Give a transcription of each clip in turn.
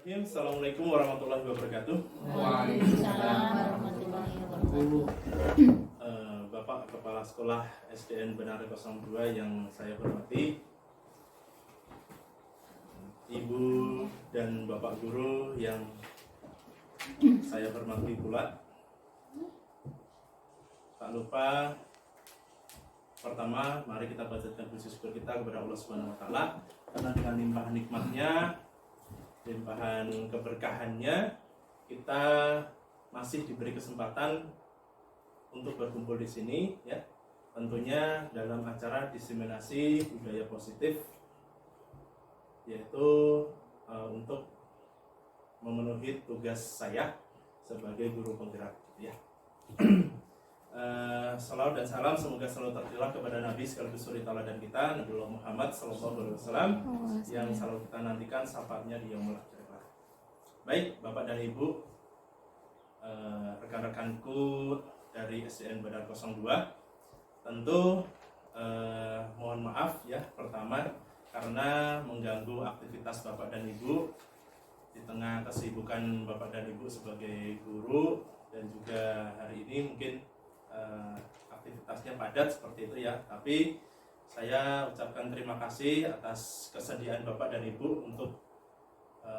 Assalamualaikum warahmatullahi wabarakatuh. Waalaikumsalam warahmatullahi wabarakatuh. Bapak Kepala Sekolah SDN Benar 02 yang saya hormati, Ibu dan Bapak Guru yang saya hormati pula. Tak lupa, pertama mari kita panjatkan puji syukur kita kepada Allah Subhanahu wa taala karena dengan limpahan nikmatnya, limpahan keberkahannya, kita masih diberi kesempatan untuk berkumpul di sini, ya. Tentunya dalam acara diseminasi budaya positif, yaitu untuk memenuhi tugas saya sebagai guru penggerak, ya. Salam dan salam semoga selalu tercurah kepada Nabi sekaligus suri tauladan kita, Nabiullah Muhammad SAW, yang selalu kita nantikan syafaatnya di yaumul akhir. Baik, Bapak dan Ibu, rekan-rekanku dari SDN Badar 02, tentu mohon maaf ya, pertama karena mengganggu aktivitas Bapak dan Ibu di tengah kesibukan Bapak dan Ibu sebagai guru, dan juga hari ini mungkin aktivitasnya padat seperti itu ya. Tapi saya ucapkan terima kasih atas kesediaan Bapak dan Ibu untuk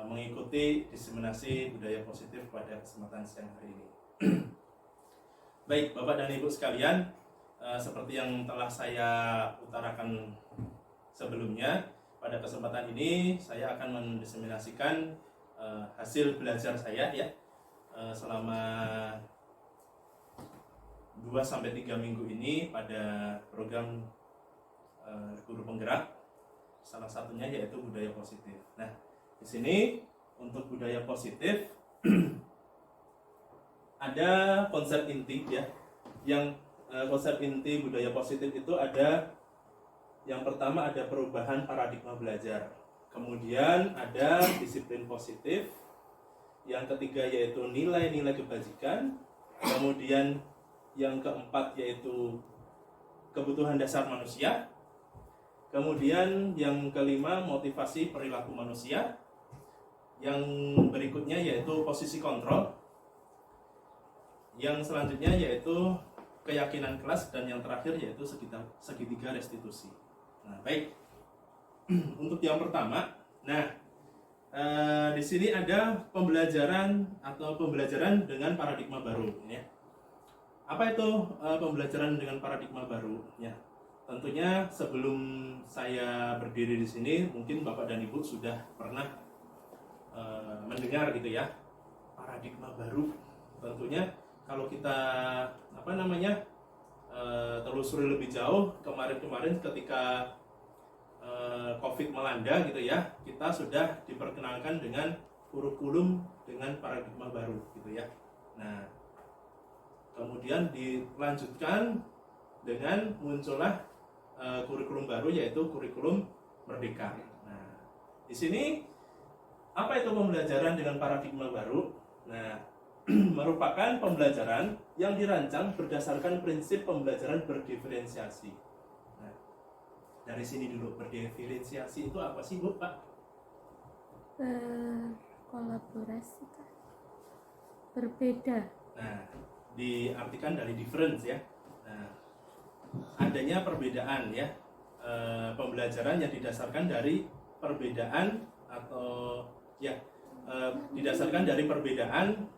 mengikuti diseminasi budaya positif pada kesempatan siang hari ini. Baik, Bapak dan Ibu sekalian, seperti yang telah saya utarakan sebelumnya, pada kesempatan ini saya akan mendiseminasikan hasil belajar saya ya, selama 2-3 minggu ini pada program guru penggerak, salah satunya yaitu budaya positif. Nah, di sini untuk budaya positif ada konsep inti ya. Yang konsep inti budaya positif itu ada, yang pertama ada perubahan paradigma belajar. Kemudian ada disiplin positif. Yang ketiga yaitu nilai-nilai kebajikan. Kemudian yang keempat yaitu kebutuhan dasar manusia. Kemudian yang kelima motivasi perilaku manusia. Yang berikutnya yaitu posisi kontrol. Yang selanjutnya yaitu keyakinan kelas, dan yang terakhir yaitu segitiga restitusi. Nah, baik. Untuk yang pertama, di sini ada pembelajaran dengan paradigma baru, ya. Apa itu pembelajaran dengan paradigma baru? Ya, tentunya sebelum saya berdiri di sini, mungkin Bapak dan Ibu sudah pernah mendengar gitu ya, paradigma baru. Tentunya kalau kita telusuri lebih jauh, kemarin ketika COVID melanda gitu ya, kita sudah diperkenalkan dengan kurikulum dengan paradigma baru gitu ya. Nah, kemudian dilanjutkan dengan muncullah kurikulum baru, yaitu kurikulum merdeka. Nah, di sini apa itu pembelajaran dengan paradigma baru? Nah, merupakan pembelajaran yang dirancang berdasarkan prinsip pembelajaran berdiferensiasi. Nah, dari sini dulu, berdiferensiasi itu apa sih, Bu, Pak? Kolaborasi, berbeda. Nah, diartikan dari difference ya. Nah, adanya perbedaan ya, pembelajaran yang didasarkan dari perbedaan atau ya didasarkan dari perbedaan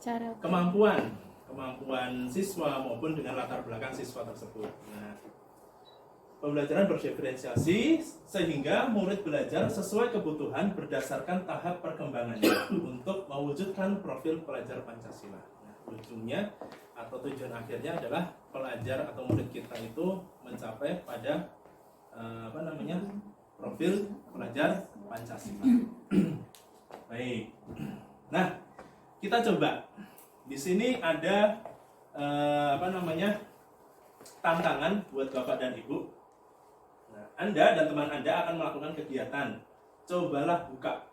Cara kemampuan siswa maupun dengan latar belakang siswa tersebut. Nah, pembelajaran berdiferensiasi sehingga murid belajar sesuai kebutuhan berdasarkan tahap perkembangannya untuk mewujudkan profil pelajar Pancasila. Nah, ujungnya atau tujuan akhirnya adalah pelajar atau murid kita itu mencapai pada profil pelajar Pancasila. Baik. Nah, kita coba. Di sini ada tantangan buat Bapak dan Ibu. Nah, Anda dan teman Anda akan melakukan kegiatan. Cobalah buka.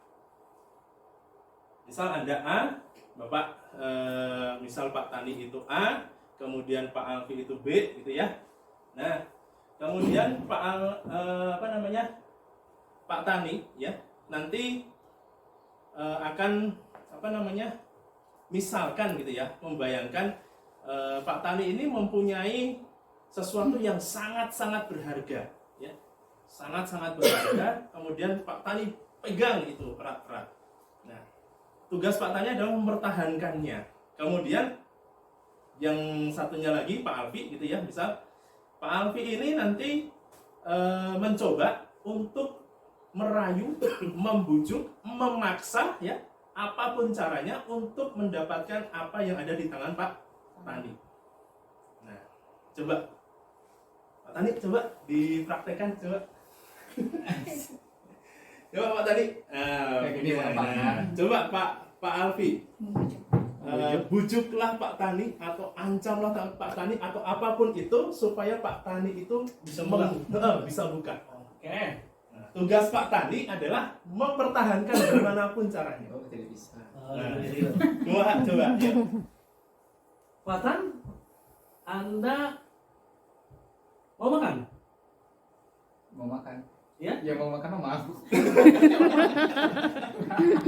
Misal Anda A, Bapak misal Pak Tani itu A, kemudian Pak Alfi itu B, gitu ya. Nah, kemudian Pak Tani ya nanti akan misalkan gitu ya, membayangkan Pak Tani ini mempunyai sesuatu yang sangat-sangat berharga ya, sangat-sangat berharga, kemudian Pak Tani pegang itu erat-erat. Nah, tugas Pak Tani adalah mempertahankannya. Kemudian yang satunya lagi Pak Alfi gitu ya, misal Pak Alfi ini nanti mencoba untuk merayu, membujuk, memaksa ya, apapun caranya untuk mendapatkan apa yang ada di tangan Pak Tani. Nah, coba Pak Tani coba dipraktekkan coba. Coba Pak Tani. Coba Pak Alfi. Bujuklah Pak Tani atau ancamlah Pak Tani atau apapun itu supaya Pak Tani itu bisa buka. Oke. Nah, tugas Pak Tani adalah mempertahankan bagaimanapun caranya. Oh, tidak bisa. Coba ya. Pak Tan, Anda mau makan? Mau makan? Ya? Ya mau makan maaf.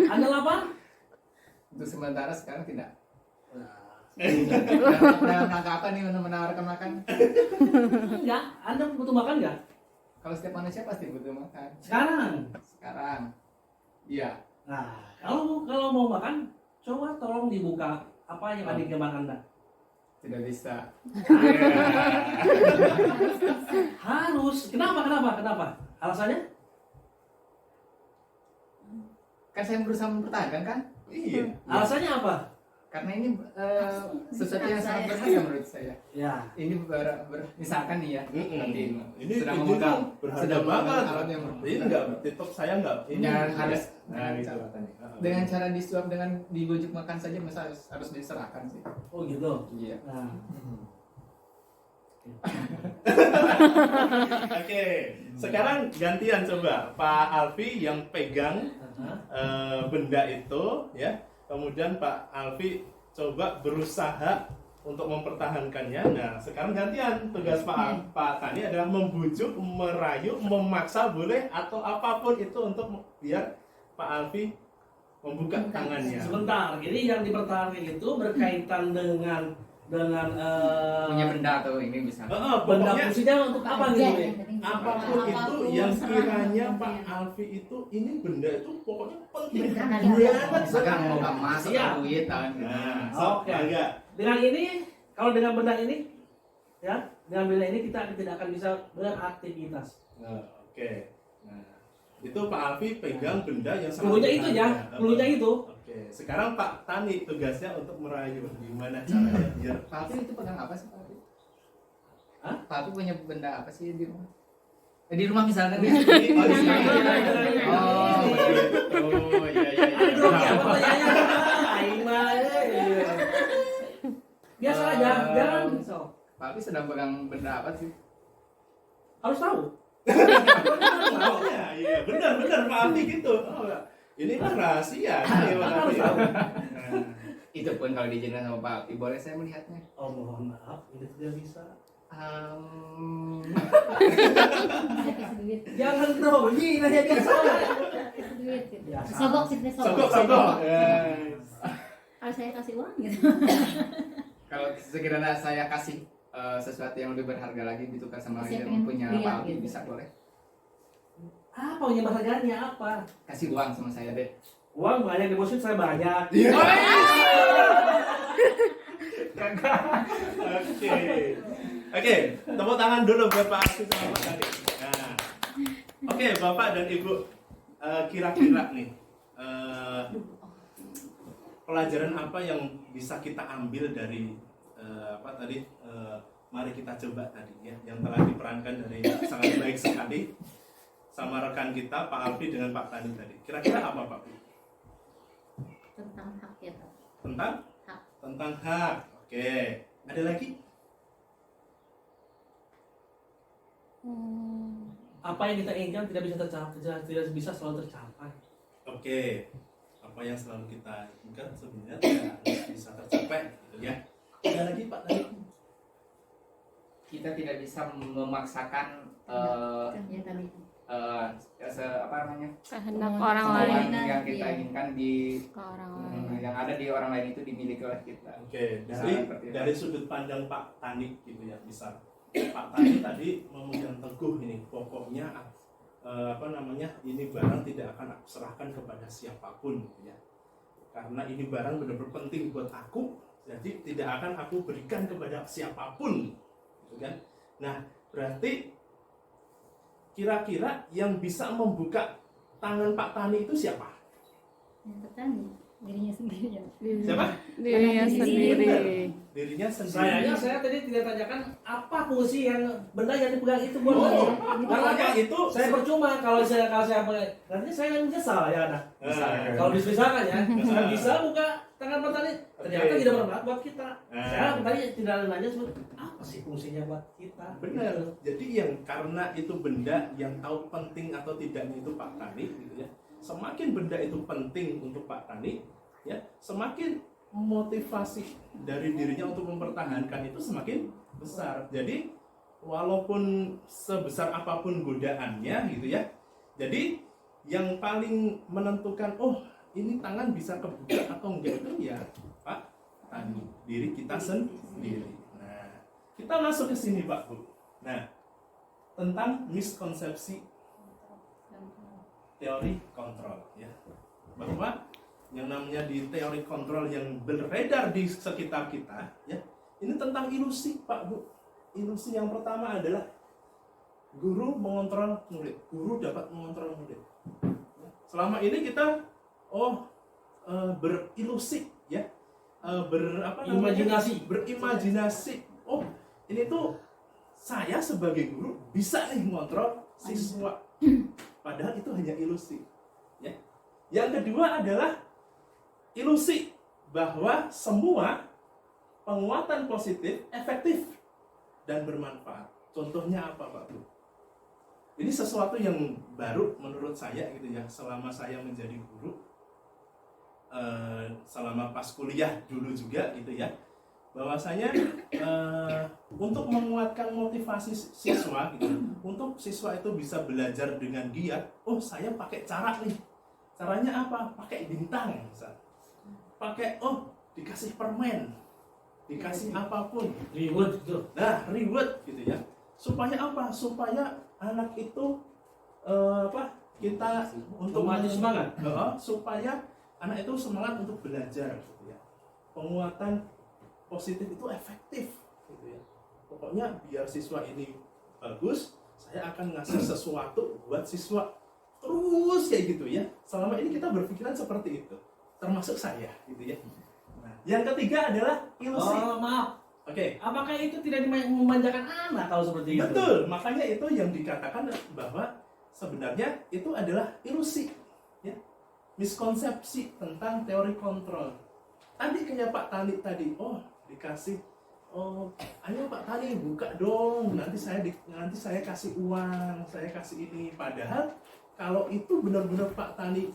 Anda lapar? Untuk sementara sekarang tidak. Nah, Dalam rangka apa nih untuk menawarkan makan? enggak. Anda butuh makan enggak? Kalau setiap manusia pasti butuh makan. Sekarang. Sekarang, iya. Nah, kalau mau makan, coba tolong dibuka apa yang ada di kamar Anda. Tidak bisa. Harus. Kenapa? Alasannya? Kan saya berusaha mempertahankan kan? Iya. Alasannya apa? Karena ini sesuatu yang sangat berharga menurut saya. Ya. Ini misalkan nih ya, nanti Ini sedang itu memegang berharga sedang memegang banget. alat yang Ini enggak TikTok saya enggak. Ini Jangan harus dengan cara cara disuap dengan dibujuk makan saja masa harus diserahkan sih. Oh gitu. Iya. Nah. Oke, sekarang gantian coba Pak Alfi yang pegang benda itu ya. Kemudian Pak Alfi coba berusaha untuk mempertahankannya. Nah, sekarang gantian tugas Pak Tani adalah membujuk, merayu, memaksa boleh atau apapun itu untuk biar Pak Alfi membuka tangannya. Sebentar. Jadi yang dipertahankan itu berkaitan dengan Punya benda atau ini bisa. benda Pokoknya fungsinya untuk apa gitu ya? apapun itu yang kiranya Pak Alfi itu ini benda itu pokoknya penting Berharga. banget. Misalkan mau emas Siap. atau duit kan. Nah, Oke. bangga. Dengan ini, kalau dengan benda ini, ya, dengan benda ini kita tidak akan bisa beraktivitas. Nah, oke. Nah, itu Pak Alfi pegang benda yang sangat Pelunya itu ya, berharga. pelunya itu. Oke, sekarang Pak Tani tugasnya untuk merayu gimana caranya biar Pak Alfi itu pegang apa sih Pak Alfi? Hah? Pak Alfi punya benda apa sih di rumah? Di rumah misalkan ya. Oh, di Oh, sini. begitu. Oh, iya iya iya. Aduh, ya pertanyaannya. Aing mah, biasa aja, jangan risau. Pak Alfi sedang pegang benda apa sih? Harus tahu. Maunya, iya benar Pak Alfi gitu. Oh, ini kan rahasia. Ini Pak Alfi. Nah, Itu pun kalau diizinkan sama Pak Alfi, boleh saya melihatnya? Oh, mohon maaf, ini tidak bisa. Jangan grogi, nanya biasa. Biasa. Sogok sih, Sogok. Kalau saya kasih uang gitu. Kalau sekiranya saya kasih sesuatu yang lebih berharga lagi ditukar sama Saya yang pengen punya lihat Pak Alfi, gitu. bisa boleh? Apa punya berharganya apa? Kasih uang sama saya deh. Uang banyak, deposit saya banyak. Iya. Oke, tepuk tangan dulu buat Pak Alfi sama Pak Tani. Nah, oke, Bapak dan Ibu, kira-kira nih pelajaran apa yang bisa kita ambil dari mari kita coba tadi ya, yang telah diperankan dari sangat baik sekali sama rekan kita Pak Alfi dengan Pak Tani tadi. Kira-kira apa Pak? Tentang hak ya, Pak. Tentang Hak. tentang hak. Oke, ada lagi? Apa yang kita inginkan tidak bisa tercapai, tidak bisa selalu tercapai. Oke, apa yang selalu kita inginkan sebenarnya tidak bisa tercapai, gitu ya. Ada lagi Pak Tani? Kita tidak bisa memaksakan Ya tadi. apa namanya, kehendak Kemauan orang orang lain lain. yang kita Iya. inginkan di ke orang lain. yang ada di orang lain itu dimiliki oleh kita. Oke, Misalnya seperti itu. dari sudut pandang Pak Tani gitu ya, misal Pak Tani tadi memegang teguh ini, pokoknya apa namanya, ini barang tidak akan aku serahkan kepada siapapun gitu ya, karena ini barang benar-benar penting buat aku, jadi tidak akan aku berikan kepada siapapun gitu kan. Nah, berarti kira-kira yang bisa membuka tangan Pak Tani itu siapa? Yang petani dirinya sendiri ya. Siapa? Dirinya sendiri. Dirinya sendiri. Sayangnya saya tadi tidak tanyakan apa fungsi yang benda yang dipegang itu buat Oh, saya. Karena makanya apa? itu Saya percuma kalau saya pegang. Nanti saya yang menyesal ya nah. Nah, Kalau misalkan ya, saya bisa buka tangan petani, ternyata Oke. tidak bermanfaat buat kita. Nah. Saya tadi tidak nanya apa sih fungsinya buat kita. benar. Jadi yang karena itu benda yang tahu penting atau tidaknya itu Pak Tani gitu ya. Semakin benda itu penting untuk Pak Tani ya, semakin motivasi dari dirinya untuk mempertahankan itu semakin besar. Jadi walaupun sebesar apapun godaannya gitu ya. Jadi yang paling menentukan oh ini tangan bisa kebuka atau enggak itu ya Pak Tani, diri kita sendiri. Nah, kita masuk ke sini Pak Bu. Nah, tentang miskonsepsi teori kontrol ya, bahwa yang namanya di teori kontrol yang beredar di sekitar kita ya, ini tentang ilusi Pak Bu. Ilusi yang pertama adalah guru mengontrol murid, guru dapat mengontrol murid. Selama ini kita berilusi ya, berimajinasi. Oh, ini tuh saya sebagai guru bisa nih mengontrol siswa. Padahal itu hanya ilusi. Ya. Yang kedua adalah ilusi bahwa semua penguatan positif efektif dan bermanfaat. Contohnya apa Pak Bu? Ini sesuatu yang baru menurut saya gitu ya, selama saya menjadi guru, selama pas kuliah dulu juga gitu ya, bahwasanya untuk menguatkan motivasi siswa gitu, untuk siswa itu bisa belajar dengan giat. Oh, saya pakai cara nih. Caranya apa? Pakai bintang misal. Pakai dikasih permen, dikasih apapun. Reward gitu. Nah, reward gitu ya. Supaya apa? Supaya anak itu kita untuk Memacu semangat. supaya anak itu semangat untuk belajar gitu ya. Penguatan positif itu efektif gitu ya. Pokoknya biar siswa ini bagus, saya akan ngasih sesuatu buat siswa terus kayak gitu ya. Selama ini kita berpikiran seperti itu, termasuk saya gitu ya. Nah, yang ketiga adalah ilusi. Oh, maaf. Oke. Apakah itu tidak memanjakan anak kalau seperti itu? Betul, makanya itu yang dikatakan bahwa sebenarnya itu adalah ilusi ya. Miskonsepsi tentang teori kontrol. Tadi kayak Pak Tani tadi, dikasih, ayo Pak Tani buka dong, nanti saya kasih uang, saya kasih ini. Padahal kalau itu benar-benar Pak Tani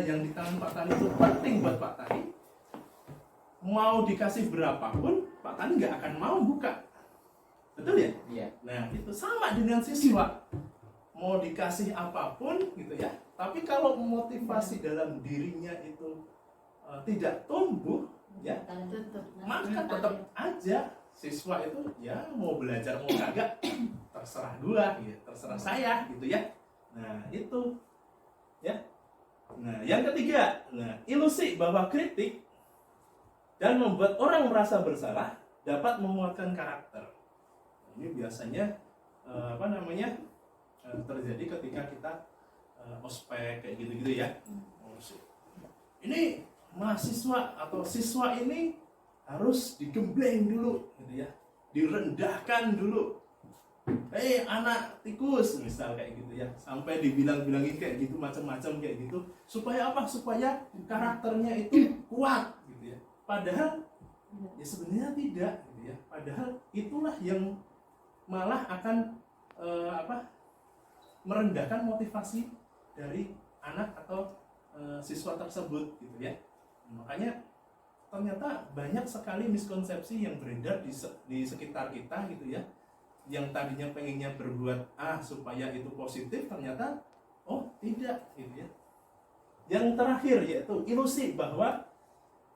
yang di tangan Pak Tani itu penting buat Pak Tani, mau dikasih berapapun Pak Tani nggak akan mau buka. Betul ya? Iya. Nah, itu sama dengan siswa. Mau dikasih apapun gitu ya. Tapi kalau motivasi dalam dirinya itu tidak tumbuh ya, maka tetap aja siswa itu ya mau belajar mau kagak terserah gua ya, terserah saya gitu ya. Nah, itu ya. Nah, yang ketiga, ilusi bahwa kritik dan membuat orang merasa bersalah dapat menguatkan karakter. Ini biasanya terjadi ketika kita ospek kayak gitu-gitu ya. Ini mahasiswa atau siswa ini harus digembleng dulu gitu ya, direndahkan dulu. Anak tikus misal kayak gitu ya, sampai dibilang-bilangin kayak gitu macam-macam kayak gitu, supaya apa? Supaya karakternya itu kuat gitu ya. Padahal ya sebenarnya tidak gitu ya. Padahal itulah yang malah akan merendahkan motivasi dari anak atau siswa tersebut gitu ya. Makanya ternyata banyak sekali miskonsepsi yang beredar di sekitar kita gitu ya, yang tadinya pengennya berbuat A supaya itu positif, ternyata oh tidak gitu ya. Yang terakhir yaitu ilusi bahwa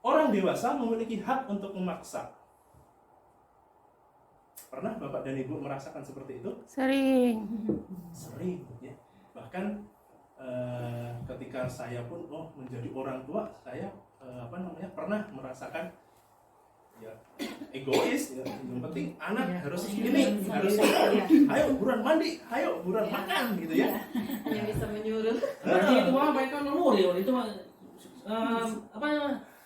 orang dewasa memiliki hak untuk memaksa. Pernah Bapak dan Ibu merasakan seperti itu? Sering. Sering ya. Bahkan ketika saya pun menjadi orang tua, saya pernah merasakan ya egois ya. Yang penting anak harus ini, harus itu. Ayo buruan mandi, ayo buruan makan gitu ya. Yang bisa menyuruh. Berarti itu mah mereka naluri, itu mah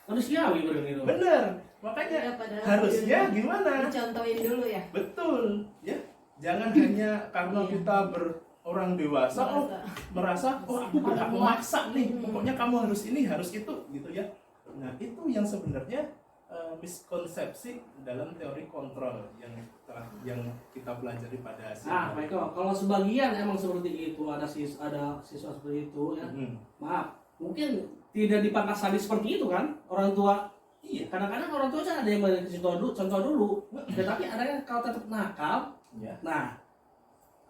manusiawi gitu. Bener. Makanya Ya, padahal harusnya gimana? Dicontohin dulu ya. Betul, ya. Jangan hanya karena kita orang dewasa merasa aku berhak memaksa nih. Pokoknya kamu harus ini, harus itu gitu ya. Nah, itu yang sebenarnya miskonsepsi dalam teori kontrol yang kita pelajari pada hasil. Nah, Michael, kalau sebagian emang seperti itu, ada siswa seperti itu ya. Maaf, mungkin tidak dipangkas habis seperti itu kan orang tua. Iya, kadang-kadang orang tua kan ada yang memberi contoh dulu. Tetapi ada yang kalau tetap nakal. Ya. Nah,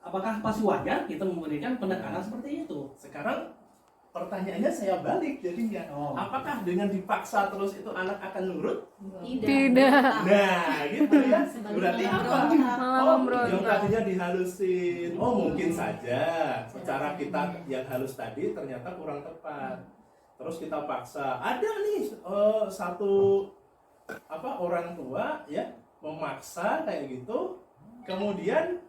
apakah pasti wajar kita memberikan pendekatan seperti itu? Sekarang pertanyaannya saya balik jadinya. Apakah dengan dipaksa terus itu anak akan nurut? Tidak. Nah, gitu ya. Berarti apa? Malah memberontak. Yang tadinya dihalusin. Mungkin saja cara kita yang halus tadi ternyata kurang tepat. Terus kita paksa. Ada nih satu orang tua ya memaksa kayak gitu. Kemudian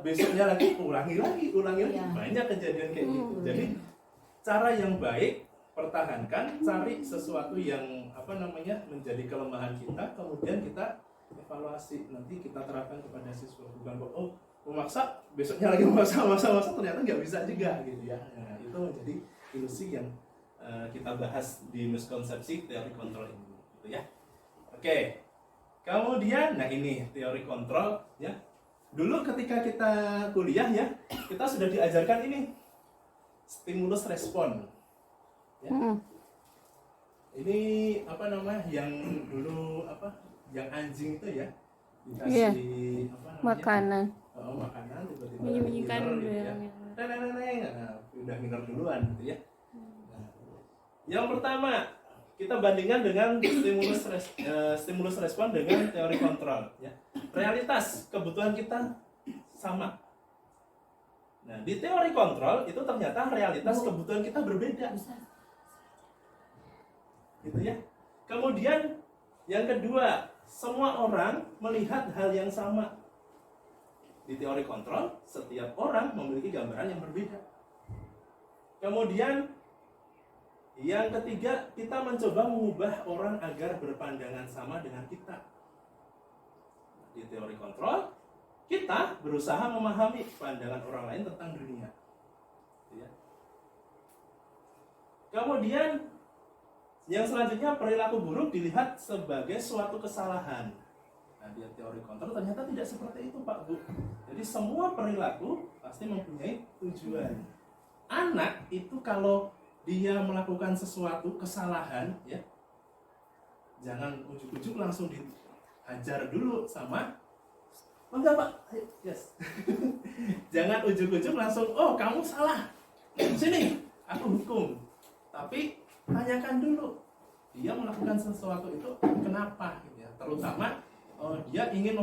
besoknya lagi ulangi lagi Ya. banyak kejadian kayak gitu. Jadi cara yang baik pertahankan, cari sesuatu yang menjadi kelemahan kita, kemudian kita evaluasi, nanti kita terapkan kepada siswa. Bukan kok memaksa besoknya lagi memaksa ternyata nggak bisa juga gitu ya. Nah, itu menjadi ilusi yang kita bahas di miskonsepsi teori kontrol ini gitu ya. Oke. Kemudian ini teori kontrol ya. Dulu ketika kita kuliah ya, kita sudah diajarkan ini stimulus respon. Ya. Ini yang dulu yang anjing itu ya dikasih Makanan. Makanan tiba-tiba Menyembunyikan ngiler gitu ya. Udah ngiler duluan gitu ya. Nah, yang pertama kita bandingkan dengan stimulus respon dengan teori kontrol ya. Realitas kebutuhan kita sama. Nah, di teori kontrol itu ternyata realitas kebutuhan kita berbeda. Gitu ya. Kemudian yang kedua, semua orang melihat hal yang sama. Di teori kontrol, setiap orang memiliki gambaran yang berbeda. Kemudian yang ketiga, kita mencoba mengubah orang agar berpandangan sama dengan kita. Di teori kontrol, kita berusaha memahami pandangan orang lain tentang dunia. Ya. Kemudian, yang selanjutnya perilaku buruk dilihat sebagai suatu kesalahan. Nah, di teori kontrol ternyata tidak seperti itu, Pak Bu. Jadi semua perilaku pasti mempunyai tujuan. Anak itu kalau dia melakukan sesuatu kesalahan ya, jangan ujuk-ujuk langsung dihajar dulu sama enggak Pak, ayo, yes. Jangan ujuk-ujuk langsung kamu salah, sini aku hukum. Tapi tanyakan dulu dia melakukan sesuatu itu kenapa gitu ya. Terutama dia ingin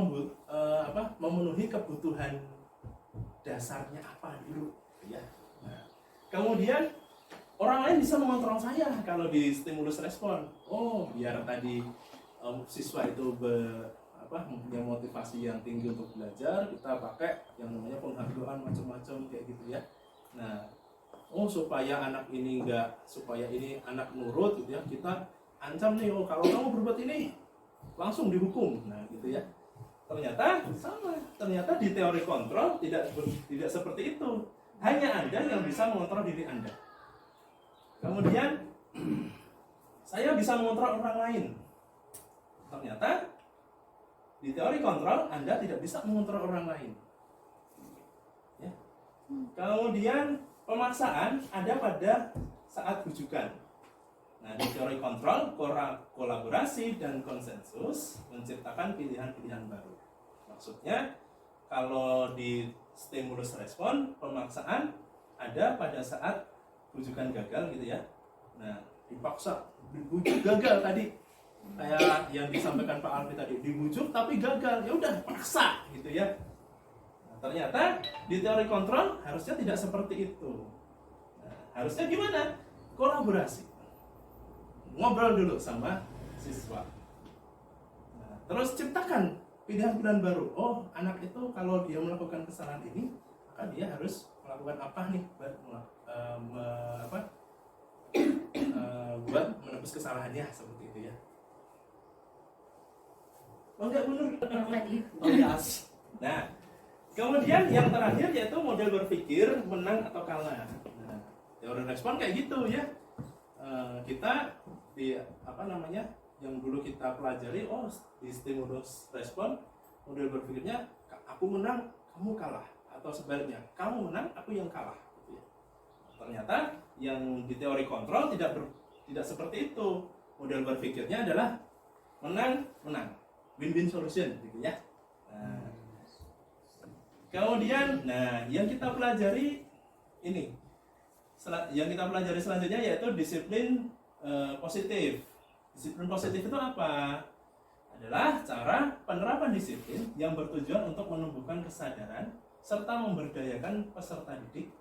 memenuhi kebutuhan dasarnya apa dulu ya. Nah, kemudian orang lain bisa mengontrol saya kalau di stimulus respon. Biar tadi siswa itu mempunyai motivasi yang tinggi untuk belajar, kita pakai yang namanya penghargaan macam-macam kayak gitu ya. Nah, supaya anak ini supaya ini anak nurut gitu ya, kita ancam nih, kalau kamu berbuat ini langsung dihukum. Nah, gitu ya. Ternyata sama. Ternyata di teori kontrol tidak seperti itu. Hanya Anda yang bisa mengontrol diri Anda. Kemudian saya bisa mengontrol orang lain. Ternyata di teori kontrol Anda tidak bisa mengontrol orang lain. Ya. Kemudian pemaksaan ada pada saat bujukan. Nah, di teori kontrol kolaborasi dan konsensus menciptakan pilihan-pilihan baru. Maksudnya kalau di stimulus respon pemaksaan ada pada saat bujukan gagal gitu ya. Nah, dipaksa dibujuk gagal tadi, kayak yang disampaikan Pak Alfi tadi, dibujuk tapi gagal, ya udah paksa gitu ya. Nah, ternyata di teori kontrol harusnya tidak seperti itu. Nah, harusnya gimana? Kolaborasi, ngobrol dulu sama siswa. Nah, terus ciptakan pilihan-pilihan baru. Oh, anak itu kalau dia melakukan kesalahan ini, maka dia harus melakukan apa nih buat menebus kesalahannya, seperti itu ya. Oh enggak benar. Oh yes. Nah, kemudian yang terakhir yaitu model berpikir menang atau kalah. Nah, teori respon kayak gitu ya. Kita di yang dulu kita pelajari, oh di stimulus respon model berpikirnya aku menang kamu kalah, atau sebaliknya kamu menang aku yang kalah gitu ya. Ternyata yang di teori kontrol tidak seperti itu. Model berpikirnya adalah menang win-win solution gitu ya. Nah, kemudian yang kita pelajari ini, yang kita pelajari selanjutnya yaitu disiplin positif. Disiplin positif itu apa? Adalah cara penerapan disiplin yang bertujuan untuk menumbuhkan kesadaran serta memberdayakan peserta didik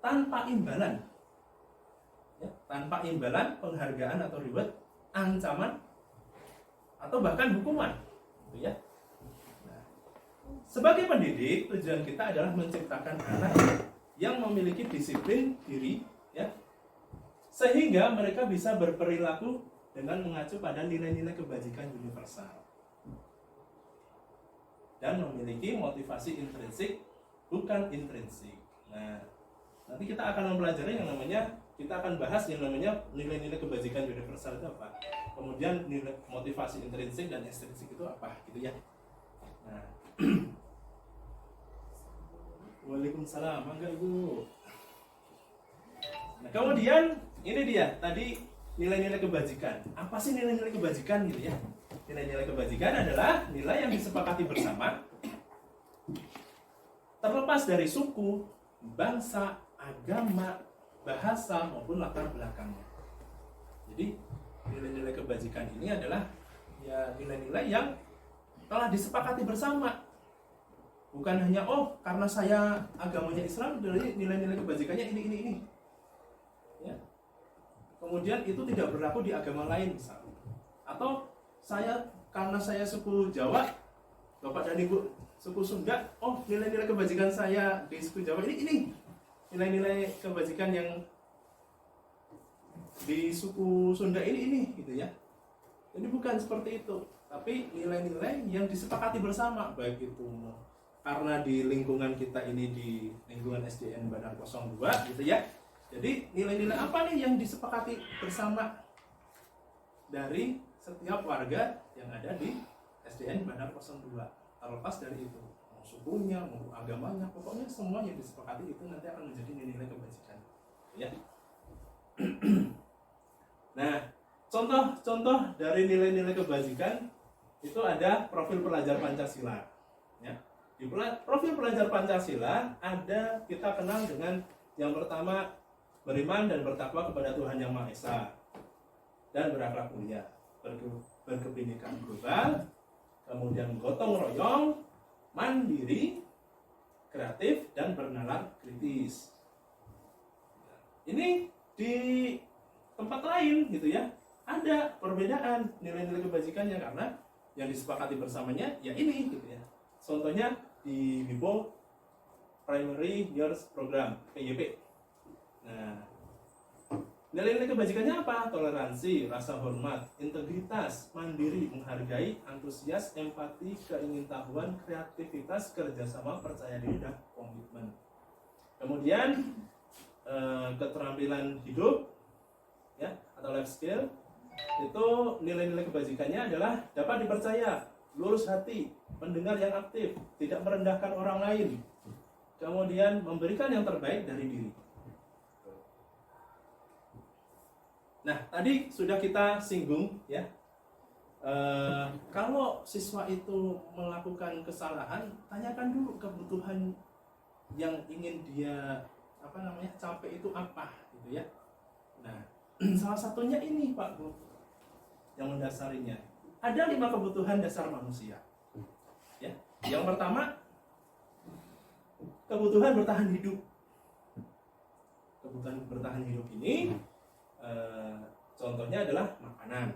tanpa imbalan. Ya, tanpa imbalan penghargaan atau reward, ancaman atau bahkan hukuman. Gitu ya. Nah, sebagai pendidik, tujuan kita adalah menciptakan anak yang memiliki disiplin diri, ya, sehingga mereka bisa berperilaku dengan mengacu pada nilai-nilai kebajikan universal dan memiliki motivasi intrinsik bukan intrinsik. Nah, nanti kita akan mempelajari yang namanya, kita akan bahas yang namanya nilai-nilai kebajikan universal itu apa, kemudian nilai motivasi intrinsik dan ekstrinsik itu apa gitu ya. Nah, Waalaikumsalam, mangga Ibu. Nah, kemudian ini dia tadi nilai-nilai kebajikan. Apa sih nilai-nilai kebajikan gitu ya? Nilai-nilai kebajikan adalah nilai yang disepakati bersama, terlepas dari suku, bangsa, agama, bahasa maupun latar belakangnya. Jadi nilai-nilai kebajikan ini adalah ya nilai-nilai yang telah disepakati bersama. Bukan hanya karena saya agamanya Islam, jadi nilai-nilai kebajikannya ini. Ya. Kemudian itu tidak berlaku di agama lain misalnya. Atau karena saya suku Jawa, Bapak dan Ibu suku Sunda, nilai-nilai kebajikan saya di suku Jawa ini. Nilai-nilai kebajikan yang di suku Sunda ini gitu ya. Jadi bukan seperti itu, tapi nilai-nilai yang disepakati bersama, baik itu karena di lingkungan kita ini di lingkungan SDN Bandar 02 gitu ya. Jadi nilai-nilai apa nih yang disepakati bersama dari setiap warga yang ada di SDN Bandar 02, terlepas dari itu mau sukunya, mau agamanya, pokoknya semua yang disepakati itu nanti akan menjadi nilai-nilai kebajikan ya. Nah, contoh dari nilai-nilai kebajikan itu ada profil pelajar Pancasila ya. Di profil pelajar Pancasila ada, kita kenal dengan yang pertama, beriman dan bertakwa kepada Tuhan Yang Maha Esa dan berakhlak mulia, berkebinekaan global, kemudian gotong royong, mandiri, kreatif, dan bernalar kritis. Ini di tempat lain gitu ya, ada perbedaan nilai-nilai kebajikannya karena yang disepakati bersamanya ya ini gitu ya. Contohnya di BIPO Primary Years Program PYP. Nah, nilai-nilai kebajikannya apa? Toleransi, rasa hormat, integritas, mandiri, menghargai, antusias, empati, keingintahuan, kreativitas, kerjasama, percaya diri, dan komitmen. Kemudian keterampilan hidup, ya, atau life skill, itu nilai-nilai kebajikannya adalah dapat dipercaya, lurus hati, pendengar yang aktif, tidak merendahkan orang lain, kemudian memberikan yang terbaik dari diri. Nah, tadi sudah kita singgung ya, kalau siswa itu melakukan kesalahan, tanyakan dulu kebutuhan yang ingin dia capai itu apa, gitu ya. Nah, salah satunya ini Pak Bu, yang mendasarinya. Ada 5 kebutuhan dasar manusia. Ya, yang pertama, kebutuhan bertahan hidup. Kebutuhan bertahan hidup ini contohnya adalah makanan,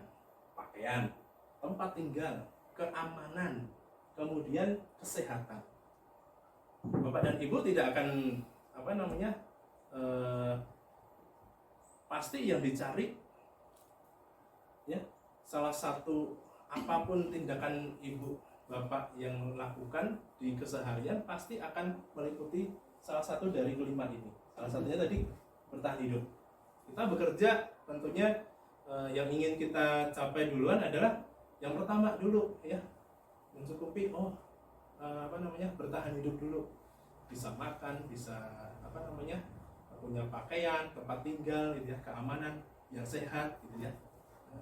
pakaian, tempat tinggal, keamanan, kemudian kesehatan. Bapak dan Ibu tidak akan pasti yang dicari ya, salah satu apapun tindakan Ibu Bapak yang lakukan di keseharian pasti akan meliputi salah satu dari kelima ini. Salah satunya tadi bertahan hidup. Kita bekerja tentunya yang ingin kita capai duluan adalah yang pertama dulu ya, mencukupi bertahan hidup dulu, bisa makan, bisa punya pakaian, tempat tinggal gitu ya, keamanan yang sehat gitu ya.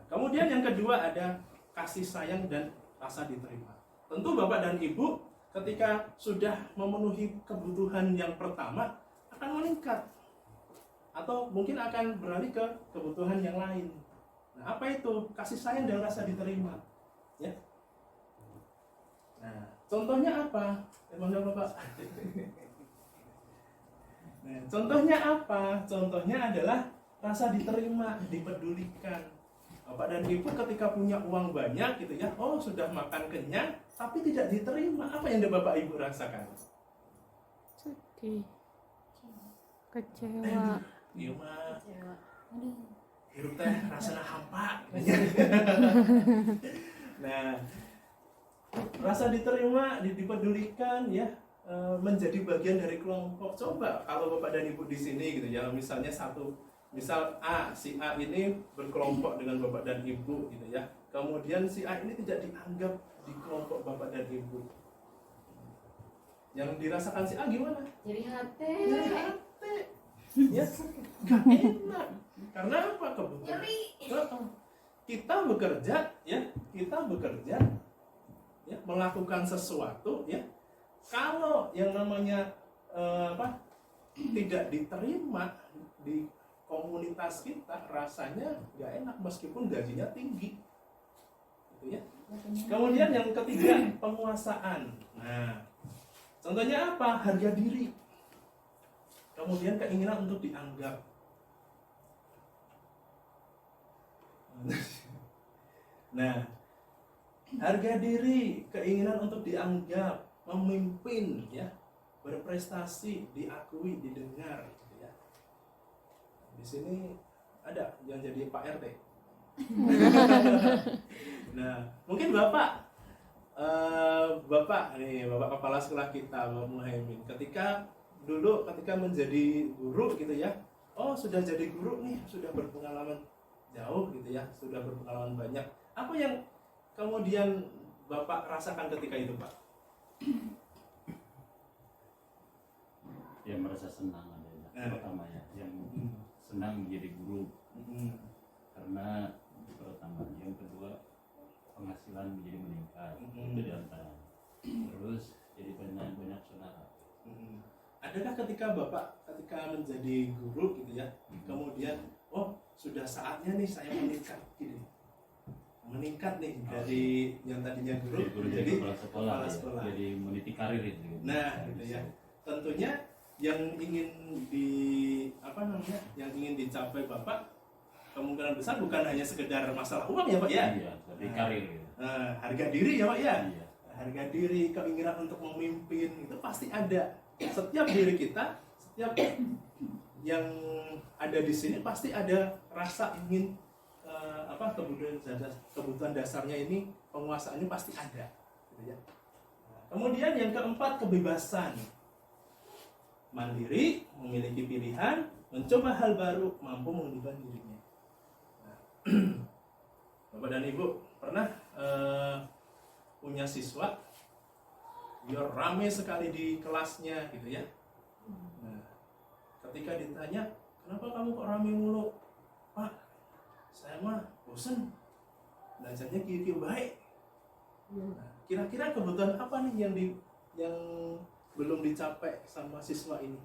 Kemudian yang kedua ada kasih sayang dan rasa diterima. Tentu Bapak dan Ibu ketika sudah memenuhi kebutuhan yang pertama akan meningkat atau mungkin akan beralih ke kebutuhan yang lain. Nah, apa itu? Kasih sayang dan rasa diterima. Ya. Nah, contohnya apa? Bapak. Nah, contohnya apa? Contohnya adalah rasa diterima, dipedulikan. Bapak dan Ibu ketika punya uang banyak gitu ya, sudah makan kenyang, tapi tidak diterima. Apa yang Bapak Ibu rasakan? Sedih. Kecewa. Iya mah. Kecewa. Aduh. Hidup teh rasanya hampa. Nah, rasa diterima, dipedulikan ya, menjadi bagian dari kelompok. Coba kalau Bapak dan Ibu di sini gitu ya, misalnya misal si A ini berkelompok dengan Bapak dan Ibu gitu ya. Kemudian si A ini tidak dianggap di kelompok Bapak dan Ibu. Yang dirasakan si A gimana? Jadi hati. Ya, gak enak. Karena apa? Kebutuhan. Kita bekerja ya, melakukan sesuatu ya. Kalau yang namanya tidak diterima di komunitas kita, rasanya nggak enak meskipun gajinya tinggi, gitu ya. Kemudian yang ketiga, penguasaan. Nah, contohnya apa? Harga diri. Kemudian keinginan untuk dianggap. Nah, harga diri, keinginan untuk dianggap, memimpin, ya, berprestasi, diakui, didengar. Di sini ada yang jadi Pak RT. Nah, mungkin Bapak Bapak kepala sekolah kita, Bapak Muhaimin, ketika menjadi guru gitu ya, sudah jadi guru nih, sudah berpengalaman jauh gitu ya, sudah berpengalaman banyak. Apa yang kemudian Bapak rasakan ketika itu, Pak? Ya merasa senang ada pertama ya, yang senang menjadi guru karena pertama, yang kedua penghasilan menjadi meningkat itu di antara, terus jadi banyak saudara. Adakah ketika Bapak menjadi guru gitu ya, kemudian sudah saatnya nih saya meningkat nih dari yang tadinya guru jadi kepala sekolah. Ya. Jadi meniti karir itu. Nah, gitu ya. Tentunya yang ingin dicapai Bapak kemungkinan besar bukan hanya sekedar masalah uang ya Pak ya. Iya, tapi karir gitu. Harga diri ya Pak ya. Iya. Harga diri, keinginan untuk memimpin itu pasti ada. Setiap diri kita, setiap yang ada di sini pasti ada rasa ingin kebutuhan dasarnya ini, penguasaannya pasti ada, gitu ya. Kemudian yang keempat, kebebasan. Mandiri, memiliki pilihan, mencoba hal baru, mampu mengubah dirinya. Nah, Bapak dan Ibu pernah punya siswa dia rame sekali di kelasnya gitu ya. Nah, ketika ditanya, kenapa kamu kok rame mulu? Pak, saya mah bosen, belajarnya kieu-kieu baik. Nah, kira-kira kebutuhan apa nih yang belum dicapai sama siswa ini?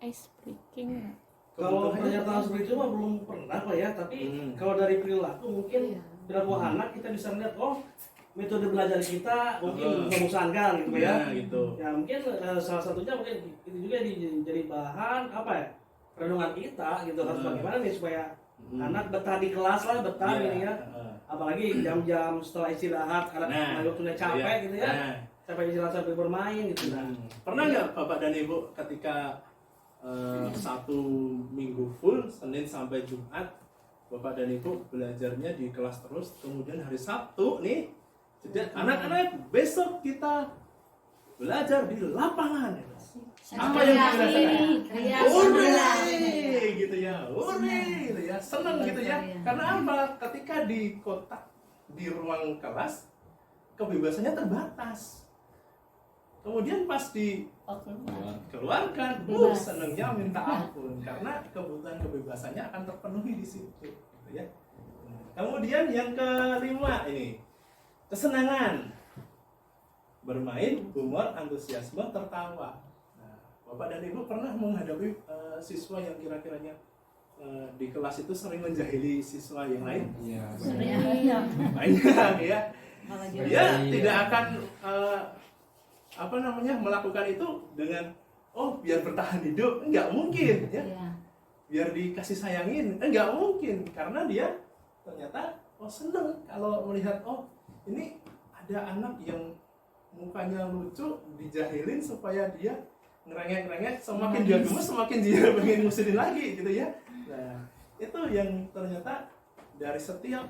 Ice breaking. Kalau Kebutuhannya pernyataan apa? seperti itu mah belum pernah Pak ya, tapi kalau dari perilaku mungkin perilaku anak kita bisa melihat metode belajar kita mungkin membosankan gitu Pak ya. Ya, gitu. Ya mungkin salah satunya mungkin itu juga jadi bahan apa ya, renungan kita gitu harus bagaimana nih supaya anak betah di kelas lah, betah gitu ya. Apalagi jam-jam setelah istirahat, anak waktunya capek gitu ya. Sampai istirahat sampai bermain gitu. Pernah nggak Bapak dan Ibu ketika satu minggu full Senin sampai Jumat Bapak dan Ibu belajarnya di kelas terus, kemudian hari Sabtu nih anak-anak besok kita belajar di lapangan. Apa yang dirasakan? Hore gitu ya, hore gitu ya, senang gitu ya. Karena apa? Ketika di kotak di ruang kelas kebebasannya terbatas. Kemudian pas dikeluarkan, senangnya minta ampun karena kebutuhan kebebasannya akan terpenuhi di situ, gitu ya. Kemudian yang kelima ini kesenangan, bermain, humor, antusiasme, tertawa. Nah, Bapak dan Ibu pernah menghadapi siswa yang kira-kiranya di kelas itu sering menjahili siswa yang lain? Iya. Banyak ya. Dia tidak akan melakukan itu dengan biar bertahan hidup, enggak mungkin ya. Biar dikasih sayangin, enggak mungkin karena dia ternyata seneng kalau melihat ini ada anak yang mukanya lucu dijahilin supaya dia ngerengek-ngerengek, semakin dia gemes semakin dia pengen ngusilin lagi gitu ya. Nah, itu yang ternyata dari setiap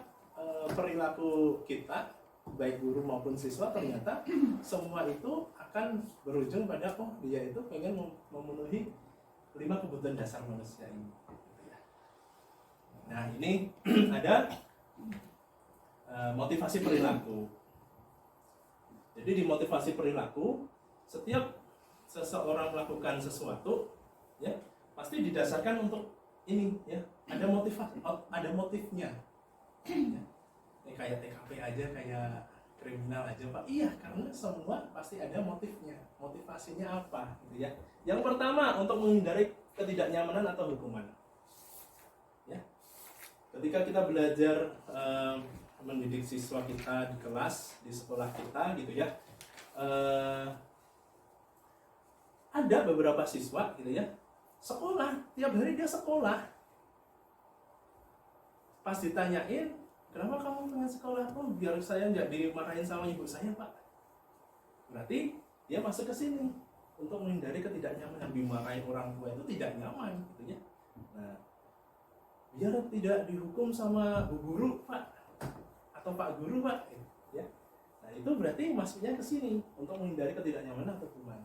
perilaku kita baik guru maupun siswa ternyata semua itu akan berujung pada dia itu pengen memenuhi 5 kebutuhan dasar manusia ini. Nah ini ada motivasi perilaku. Jadi di motivasi perilaku setiap seseorang melakukan sesuatu ya pasti didasarkan untuk ini ya ada motifnya. Ya. Ini kayak TKP aja, kayak kriminal aja Pak. Iya, karena semua pasti ada motifnya. Motivasinya apa gitu ya. Yang pertama untuk menghindari ketidaknyamanan atau hukuman. Ya. Ketika kita belajar mendidik siswa kita di kelas, di sekolah kita gitu ya. Ada beberapa siswa gitu ya. Sekolah, tiap hari dia sekolah. Pas ditanyain, kenapa kamu pengen sekolah? Biar saya nggak dimarahin sama ibu saya Pak. Berarti dia masuk ke sini untuk menghindari ketidaknyamanan. Dimarahin orang tua itu tidak nyaman gitu ya. Nah, biar tidak dihukum sama bu guru Pak atau Pak Guru Pak ya. Nah itu berarti masuknya ke sini untuk menghindari ketidaknyamanan atau hukuman.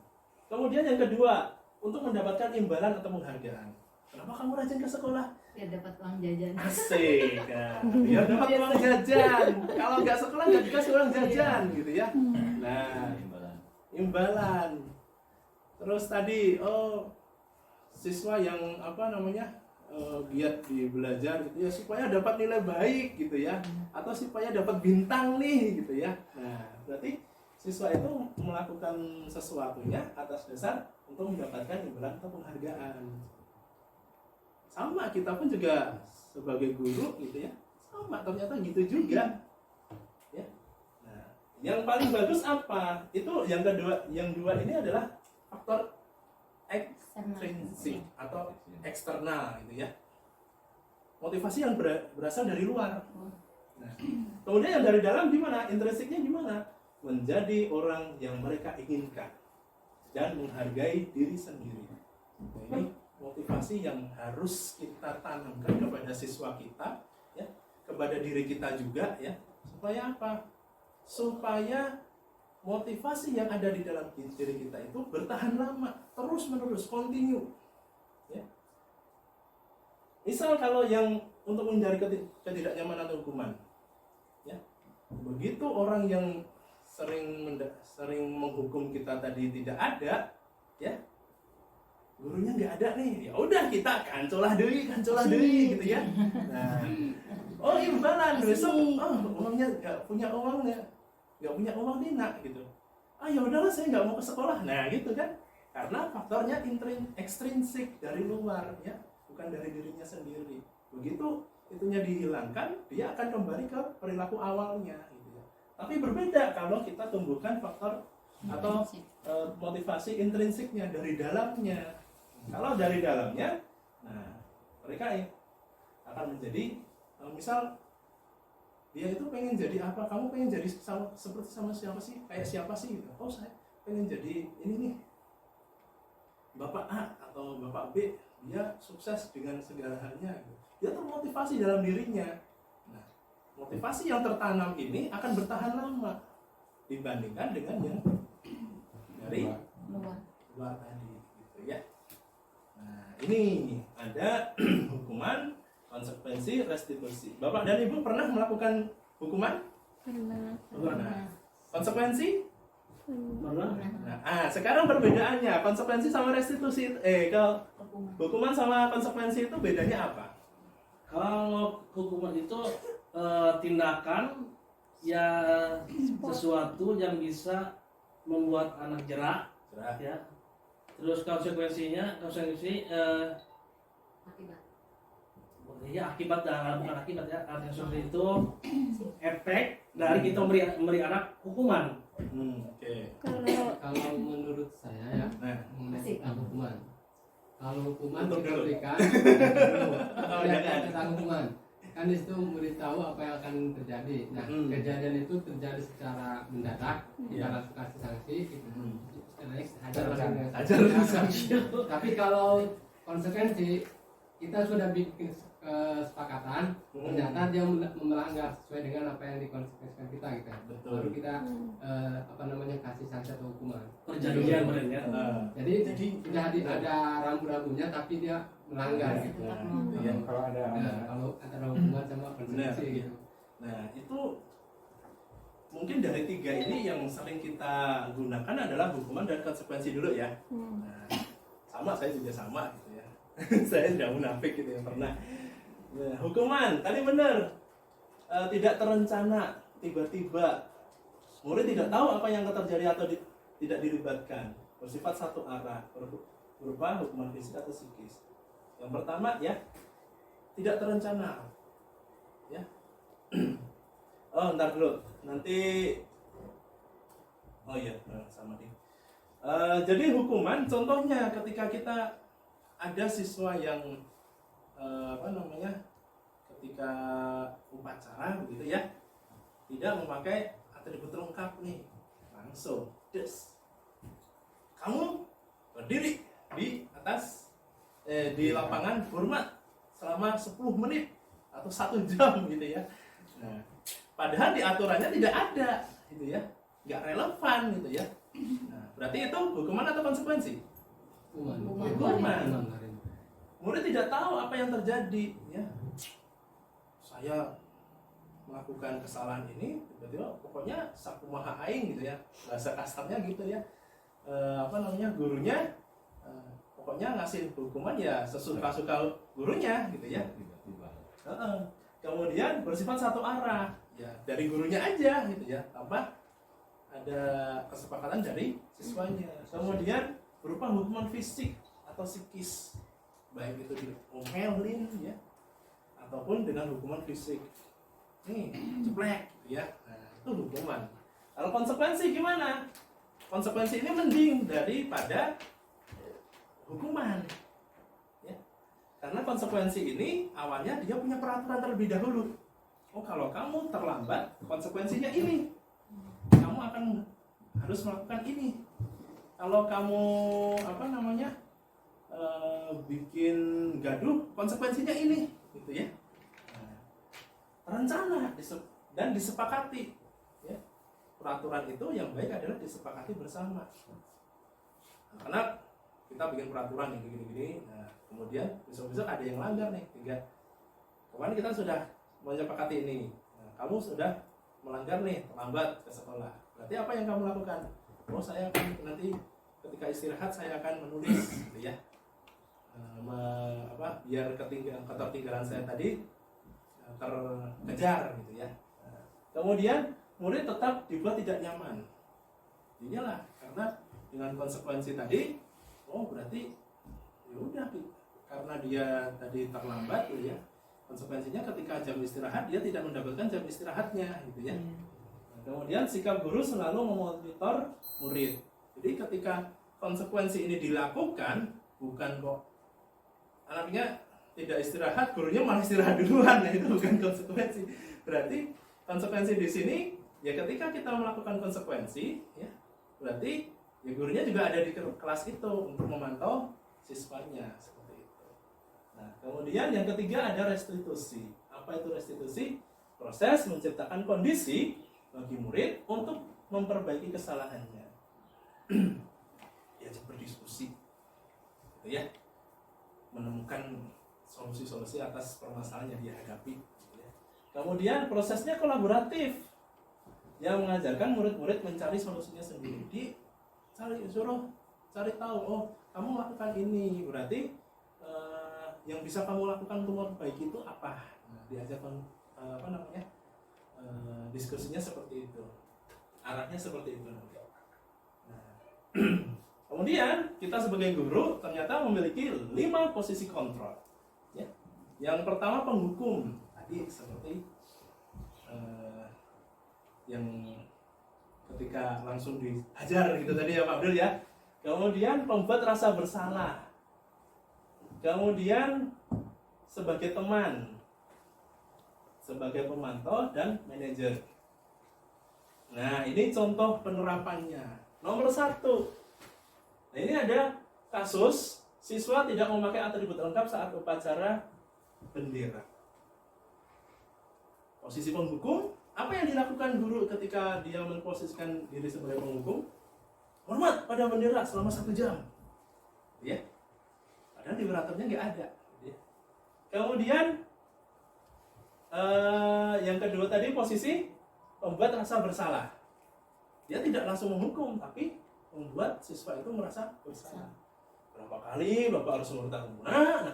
Kemudian yang kedua, untuk mendapatkan imbalan atau penghargaan. Kenapa kamu rajin ke sekolah? Ya dapat uang jajan. Asik kan? Ya dapat uang jajan. Kalau nggak sekolah nggak dikasih uang jajan gitu ya. Nah, imbalan. Terus tadi siswa yang giat di belajar gitu ya supaya dapat nilai baik gitu ya atau supaya dapat bintang nih gitu ya. Nah, berarti siswa itu melakukan sesuatunya atas dasar untuk mendapatkan imbalan atau penghargaan. Sama kita pun juga sebagai guru gitu ya, sama ternyata gitu juga ya. Nah, yang paling bagus apa? Itu yang kedua, yang dua ini adalah faktor ekstrinsik atau eksternal gitu ya. Motivasi yang berasal dari luar. Nah, kemudian yang dari dalam gimana? Intrinsiknya gimana? Menjadi orang yang mereka inginkan dan menghargai diri sendiri. Nah, ini motivasi yang harus kita tanamkan kepada siswa kita ya, kepada diri kita juga ya. Supaya apa? Supaya motivasi yang ada di dalam diri kita itu bertahan lama, terus menerus, continue ya. Misal kalau yang untuk menghindari ketidaknyamanan atau hukuman ya, begitu orang yang sering menghukum kita tadi tidak ada ya, gurunya nggak ada nih, ya udah kita kancolah deui gitu ya. Nah, oh imbalan Kasih. besok, uangnya nggak punya uang nih nak gitu. Ya udahlah saya nggak mau ke sekolah. Nah gitu kan, karena faktornya ekstrinsik dari luar ya, bukan dari dirinya sendiri. Begitu itunya dihilangkan, dia akan kembali ke perilaku awalnya gitu ya. Tapi berbeda kalau kita tumbuhkan faktor atau motivasi intrinsiknya dari dalamnya. Kalau dari dalamnya, nah mereka akan menjadi misal dia itu pengen jadi apa, kamu pengen jadi seperti sama siapa sih, kayak siapa sih gitu. Oh saya pengen jadi ini nih, Bapak A atau Bapak B, dia sukses dengan segala halnya gitu. Dia termotivasi dalam dirinya. Nah, motivasi yang tertanam ini akan bertahan lama dibandingkan dengan yang dari luar tadi gitu ya. Nah, ini ada hukuman, konsekuensi, restitusi. Bapak dan Ibu pernah melakukan hukuman? Pernah. Konsekuensi? Pernah. Nah, sekarang perbedaannya konsekuensi sama restitusi. Kalau hukuman sama konsekuensi itu bedanya apa? Kalau hukuman itu tindakan ya sesuatu yang bisa membuat anak jerak, ya. Terus konsekuensi ya akibat, bukan akibat ya, artinya seperti itu efek dari kita memberi anak hukuman. Oke. Kalau menurut saya ya, mengenai tentang hukuman. Kalau hukuman Untuk kita dulu. berikan tentang hukuman, kan di situ memberitahu apa yang akan terjadi. Nah, kejadian itu terjadi secara mendadak, kita langsung kasih sanksi, hajar langsung dengan sanksi. Tapi kalau konsekuensi, kita sudah bikin kesepakatan, ternyata dia melanggar sesuai dengan apa yang dikonsekuensikan kita gitu. Betul. Baru kita kasih sanksi atau hukuman. Perjanjian benernya. Jadi sudah ada rambu-rambunya, tapi dia melanggar gitu. Kalau Kalau antara hukuman sama konsekuensi Benar, gitu. Nah, itu mungkin dari tiga ini yang sering kita gunakan adalah hukuman dan konsekuensi dulu ya. Nah, sama, saya juga sama gitu ya. Saya sudah munafik gitu ya, pernah. Nah, hukuman tadi benar, tidak terencana, tiba-tiba murid tidak tahu apa yang akan terjadi atau tidak dilibatkan, bersifat satu arah, berupa hukuman fisik atau psikis. Yang pertama ya, tidak terencana ya. Ntar dulu, nanti sama nih. Jadi hukuman contohnya ketika kita ada siswa yang ketika upacara begitu ya, tidak memakai atribut lengkap nih, langsung kamu berdiri di atas di lapangan hormat selama 10 menit atau 1 jam gitu ya. Nah, padahal di aturannya tidak ada gitu ya, nggak relevan gitu ya. Nah, berarti itu hukuman atau konsekuensi? Hukuman. Murid tidak tahu apa yang terjadi ya. Saya melakukan kesalahan ini, tiba-tiba pokoknya sakumaha aing gitu ya, bahasa kasarnya gitu ya. Gurunya pokoknya ngasih hukuman ya sesuka-suka gurunya gitu ya. Kemudian bersifat satu arah ya, dari gurunya aja gitu ya, tanpa ada kesepakatan dari siswanya. Kemudian berupa hukuman fisik atau psikis, baik itu diomelin ya, ataupun dengan hukuman fisik. Nih, ceplek ya. Nah, itu hukuman. Kalau konsekuensi gimana? Konsekuensi ini mending daripada hukuman. Ya. Karena konsekuensi ini awalnya dia punya peraturan terlebih dahulu. Kalau kamu terlambat, konsekuensinya ini. Kamu akan harus melakukan ini. Kalau kamu bikin gaduh, konsekuensinya ini, gitu ya. Rencana dan disepakati. Ya. Peraturan itu yang baik adalah disepakati bersama. Karena kita bikin peraturan yang gini-gini, nah, kemudian besok-besok ada yang langgar nih, 3. Kemarin kita sudah menyepakati ini. Nah, kamu sudah melanggar nih, terlambat ke sekolah. Berarti apa yang kamu lakukan? Saya akan nanti ketika istirahat saya akan menulis, gitu ya. Biar ketertinggalan saya tadi terkejar gitu ya. Nah, kemudian murid tetap dibuat tidak nyaman. Iyalah, karena dengan konsekuensi tadi, oh berarti ya udah, karena dia tadi terlambat gitu ya. Konsekuensinya ketika jam istirahat dia tidak mendapatkan jam istirahatnya gitu ya. Nah, kemudian sikap guru selalu memonitor murid. Jadi ketika konsekuensi ini dilakukan, bukan kok anaknya tidak istirahat, gurunya malah istirahat duluan, nah itu bukan konsekuensi. Berarti konsekuensi di sini ya ketika kita melakukan konsekuensi, ya berarti ya gurunya juga ada di kelas itu untuk memantau siswanya seperti itu. Nah, kemudian yang ketiga ada restitusi. Apa itu restitusi? Proses menciptakan kondisi bagi murid untuk memperbaiki kesalahannya. Diajak berdiskusi, gitu ya, menemukan solusi-solusi atas permasalahan yang dihadapi. Gitu ya. Kemudian prosesnya kolaboratif, yang mengajarkan murid-murid mencari solusinya sendiri. Cari tahu, oh kamu lakukan ini, berarti yang bisa kamu lakukan untuk memperbaiki itu apa? Nah, diajarkan diskusinya seperti itu, arahnya seperti itu nanti. Nah, kemudian kita sebagai guru ternyata memiliki 5 posisi kontrol. Ya. Yang pertama penghukum, tadi seperti yang ketika langsung dihajar gitu tadi ya Pak Abdul ya. Kemudian pembuat rasa bersalah. Kemudian sebagai teman, sebagai pemantau dan manajer. Nah, ini contoh penerapannya. Nomor 1. Nah, ini ada kasus siswa tidak memakai atribut lengkap saat upacara bendera. Posisi penghukum, apa yang dilakukan guru ketika dia memposisikan diri sebagai penghukum? Hormat pada bendera selama 1 jam. Ya. Padahal di beraturnya nggak ada. Ya. Kemudian yang kedua tadi posisi membuat rasa bersalah. Dia tidak langsung menghukum, tapi membuat siswa itu merasa bersalah. Berapa kali Bapak harus mengatakan, nah,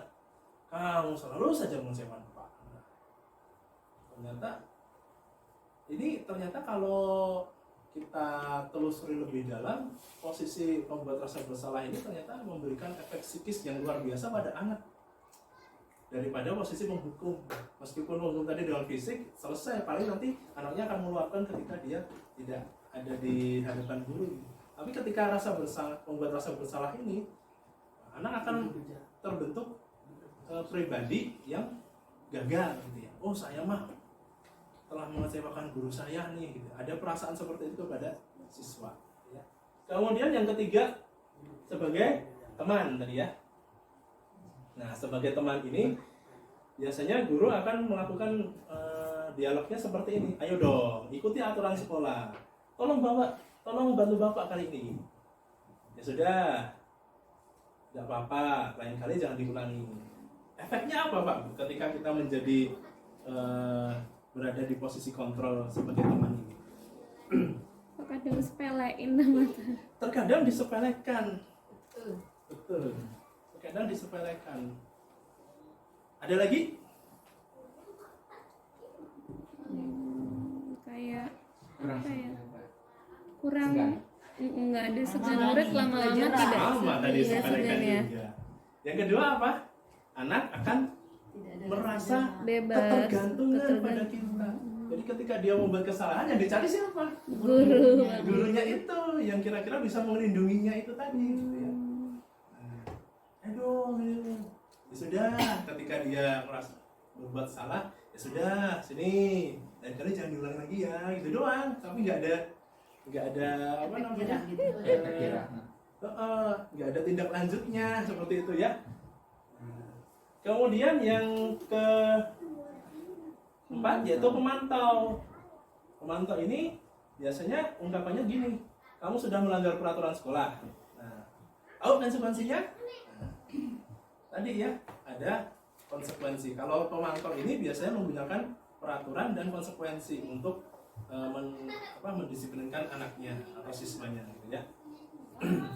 kamu selalu saja mengecewakan Bapak. Nah, ternyata kalau kita telusuri lebih dalam, posisi membuat rasa bersalah ini ternyata memberikan efek psikis yang luar biasa pada anak daripada posisi menghukum. Meskipun menghukum tadi dengan fisik selesai, paling nanti anaknya akan meluapkan ketika dia tidak ada di hadapan guru. Tapi ketika membuat rasa bersalah ini, anak akan terbentuk pribadi yang gagal gitu ya. Oh, saya mah telah mengecewakan guru saya nih gitu. Ada perasaan seperti itu pada siswa ya. Kemudian yang ketiga sebagai teman tadi ya. Nah, sebagai teman ini biasanya guru akan melakukan dialognya seperti ini. Ayo dong, ikuti aturan sekolah. Tolong bantu Bapak kali ini. Ya sudah, tidak apa-apa, lain kali jangan diulangi. Efeknya apa Pak ketika kita menjadi berada di posisi kontrol sebagai teman ini? Kadang sepelein nama. Terkadang disepelekan. Betul. Terkadang disepelekan. Ada lagi? Kayak Kurang apa ya? segan. Kurang nggak ada segan murid lama-lama tidak Sama tadi tidak sepelekan segan ya. juga. Yang kedua apa? Anak akan merasa Bebas, ketergantungan pada ketergantungan. kita. Jadi ketika dia membuat kesalahan, yang dicari siapa? Guru. Gurunya itu yang kira-kira bisa melindunginya itu tadi. Gitu ya. Aduh, ya sudah. Ketika dia merasa berbuat salah, ya sudah, sini. Lain kali jangan diulang lagi ya, gitu doang. Tapi nggak ada apa namanya? Nggak ada tindak lanjutnya seperti itu ya. Kemudian yang keempat yaitu pemantau. Pemantau ini biasanya ungkapannya gini, kamu sudah melanggar peraturan sekolah. Nah, tahu konsekuensinya? Nah, tadi ya ada konsekuensi. Kalau pemantau ini biasanya menggunakan peraturan dan konsekuensi untuk mendisiplinkan anaknya atau siswanya, gitu ya.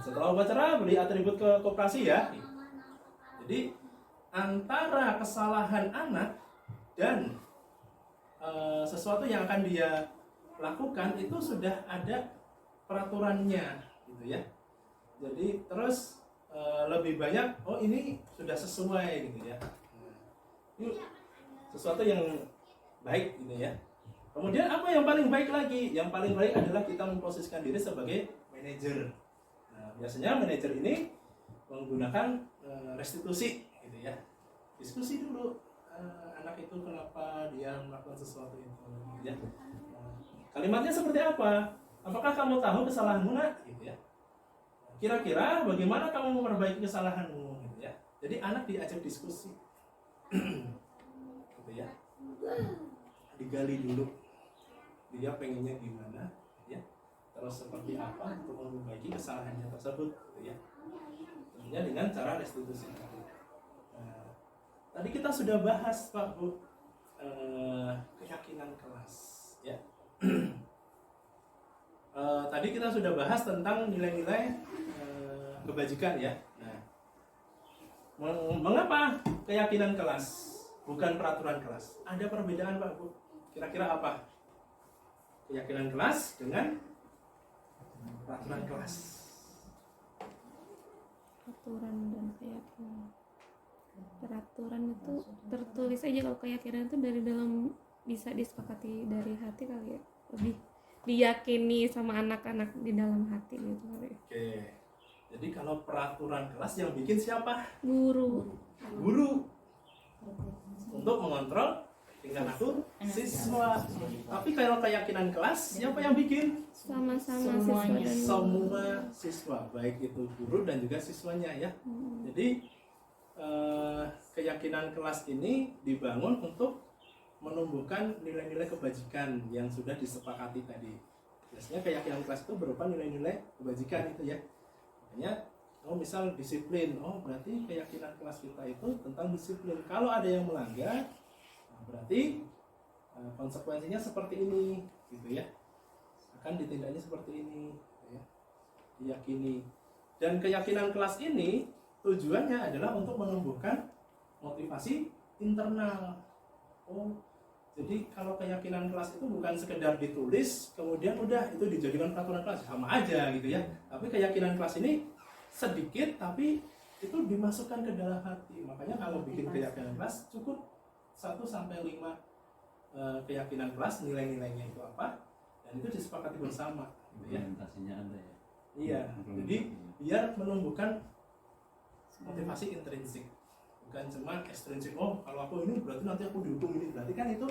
Setelah upacara beri atribut ke koperasi ya. Jadi antara kesalahan anak dan sesuatu yang akan dia lakukan itu sudah ada peraturannya gitu ya. Jadi terus lebih banyak ini sudah sesuai gitu ya. Ini sesuatu yang baik gitu ya. Kemudian apa yang paling baik lagi? Yang paling baik adalah kita memposisikan diri sebagai manajer. Nah, biasanya manajer ini menggunakan restitusi gitu ya. Diskusi dulu anak itu kenapa dia melakukan sesuatu itu gitu ya. Kalimatnya seperti apa? Apakah kamu tahu kesalahanmu nak? Gitu ya. Kira-kira bagaimana kamu memperbaiki kesalahanmu? Gitu ya. Jadi anak diajak diskusi, gitu ya. Digali dulu, dia pengennya gimana, ya. Terus seperti apa untuk memperbaiki kesalahannya tersebut, gitu ya. Tentunya dengan cara restitusi. Tadi kita sudah bahas Pak Bu keyakinan kelas, ya. Tadi kita sudah bahas tentang nilai-nilai kebajikan ya. Nah, mengapa keyakinan kelas bukan peraturan kelas? Ada perbedaan Pak Bu. Kira-kira apa? Keyakinan kelas dengan peraturan kelas. Peraturan dan keyakinan. Peraturan itu tertulis aja, kalau keyakinan itu dari dalam, bisa disepakati dari hati kali ya, lebih diyakini sama anak-anak di dalam hati gitu kali ya. Oke. Jadi kalau peraturan kelas yang bikin siapa? Guru. Guru. Untuk mengontrol tingkah laku siswa. Tapi kalau keyakinan kelas siapa yang bikin? Sama-sama Semuanya. siswa dan Semua siswa, baik itu guru dan juga siswanya ya. Jadi keyakinan kelas ini dibangun untuk menumbuhkan nilai-nilai kebajikan yang sudah disepakati tadi. Biasanya keyakinan kelas itu berupa nilai-nilai kebajikan itu ya. Makanya misal disiplin, berarti keyakinan kelas kita itu tentang disiplin. Kalau ada yang melanggar, berarti konsekuensinya seperti ini, gitu ya. Akan ditindaknya seperti ini, gitu ya. Diyakini. Dan keyakinan kelas ini tujuannya adalah untuk menumbuhkan motivasi internal. Jadi kalau keyakinan kelas itu bukan sekedar ditulis, kemudian udah itu dijadikan peraturan kelas, sama aja gitu ya. Tapi keyakinan kelas ini sedikit, tapi itu dimasukkan ke dalam hati. Makanya kalau bikin keyakinan kelas cukup 1-5 keyakinan kelas, nilai-nilainya itu apa, dan itu disepakati bersama, gitu ya. Implementasinya ada ya. Iya. Jadi biar menumbuhkan motivasi intrinsik, bukan cuma ekstrinsik. Kalau aku ini berarti nanti aku dihukum ini, berarti kan itu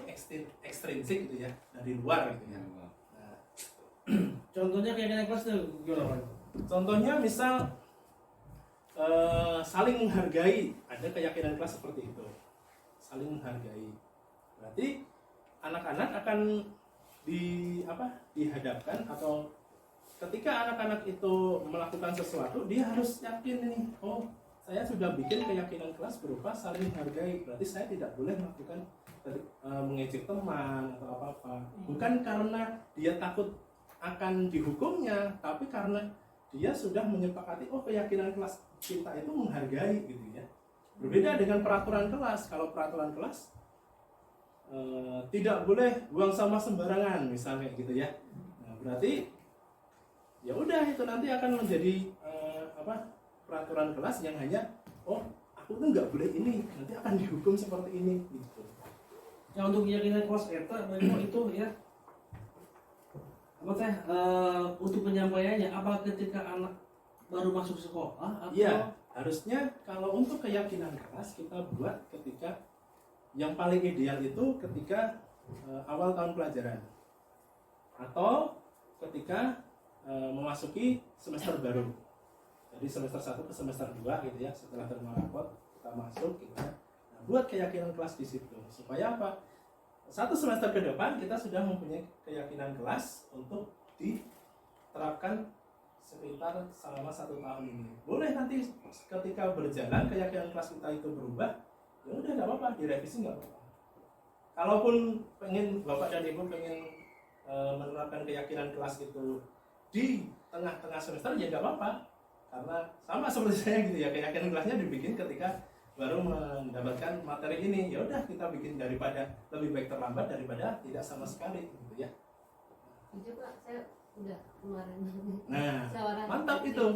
ekstrinsik gitu ya, dari luar gitu ya. Nah, Contohnya keyakinan kelas itu gimana Pak? contohnya misal saling menghargai, ada keyakinan kelas seperti itu. Saling menghargai, berarti anak-anak akan dihadapkan, atau ketika anak-anak itu melakukan sesuatu, dia harus yakin ini, saya sudah bikin keyakinan kelas berupa saling menghargai, berarti saya tidak boleh melakukan mengejek teman atau apa-apa. Bukan karena dia takut akan dihukumnya, tapi karena dia sudah menyepakati keyakinan kelas kita itu menghargai gitu ya. Berbeda dengan peraturan kelas. Kalau peraturan kelas tidak boleh buang sampah sembarangan misalnya gitu ya. Nah, berarti ya udah, itu nanti akan menjadi peraturan kelas yang hanya aku tuh nggak boleh ini, nanti akan dihukum seperti ini gitu. Ya untuk keyakinan kelas itu ya untuk penyampaiannya apa ketika anak baru masuk sekolah atau? Iya, harusnya kalau untuk keyakinan kelas kita buat ketika yang paling ideal itu ketika awal tahun pelajaran atau ketika memasuki semester baru. Jadi semester 1 ke semester 2 gitu ya, setelah terima rapot kita masuk gitu ya. Nah, buat keyakinan kelas di situ supaya apa? 1 semester ke depan kita sudah mempunyai keyakinan kelas untuk diterapkan sekitar selama 1 tahun ini. Boleh nanti ketika berjalan keyakinan kelas kita itu berubah, ya udah nggak apa-apa, direvisi nggak apa-apa. Kalaupun pengen Bapak dan Ibu pengen menerapkan keyakinan kelas itu di tengah-tengah semester, ya nggak apa-apa, karena sama seperti saya gitu ya, keyakinan kelasnya dibikin ketika baru mendapatkan materi ini. Ya udah, kita bikin, daripada lebih baik terlambat daripada tidak sama sekali gitu ya. Coba saya udah kemarin. Nah, Musyawarah mantap RT. itu.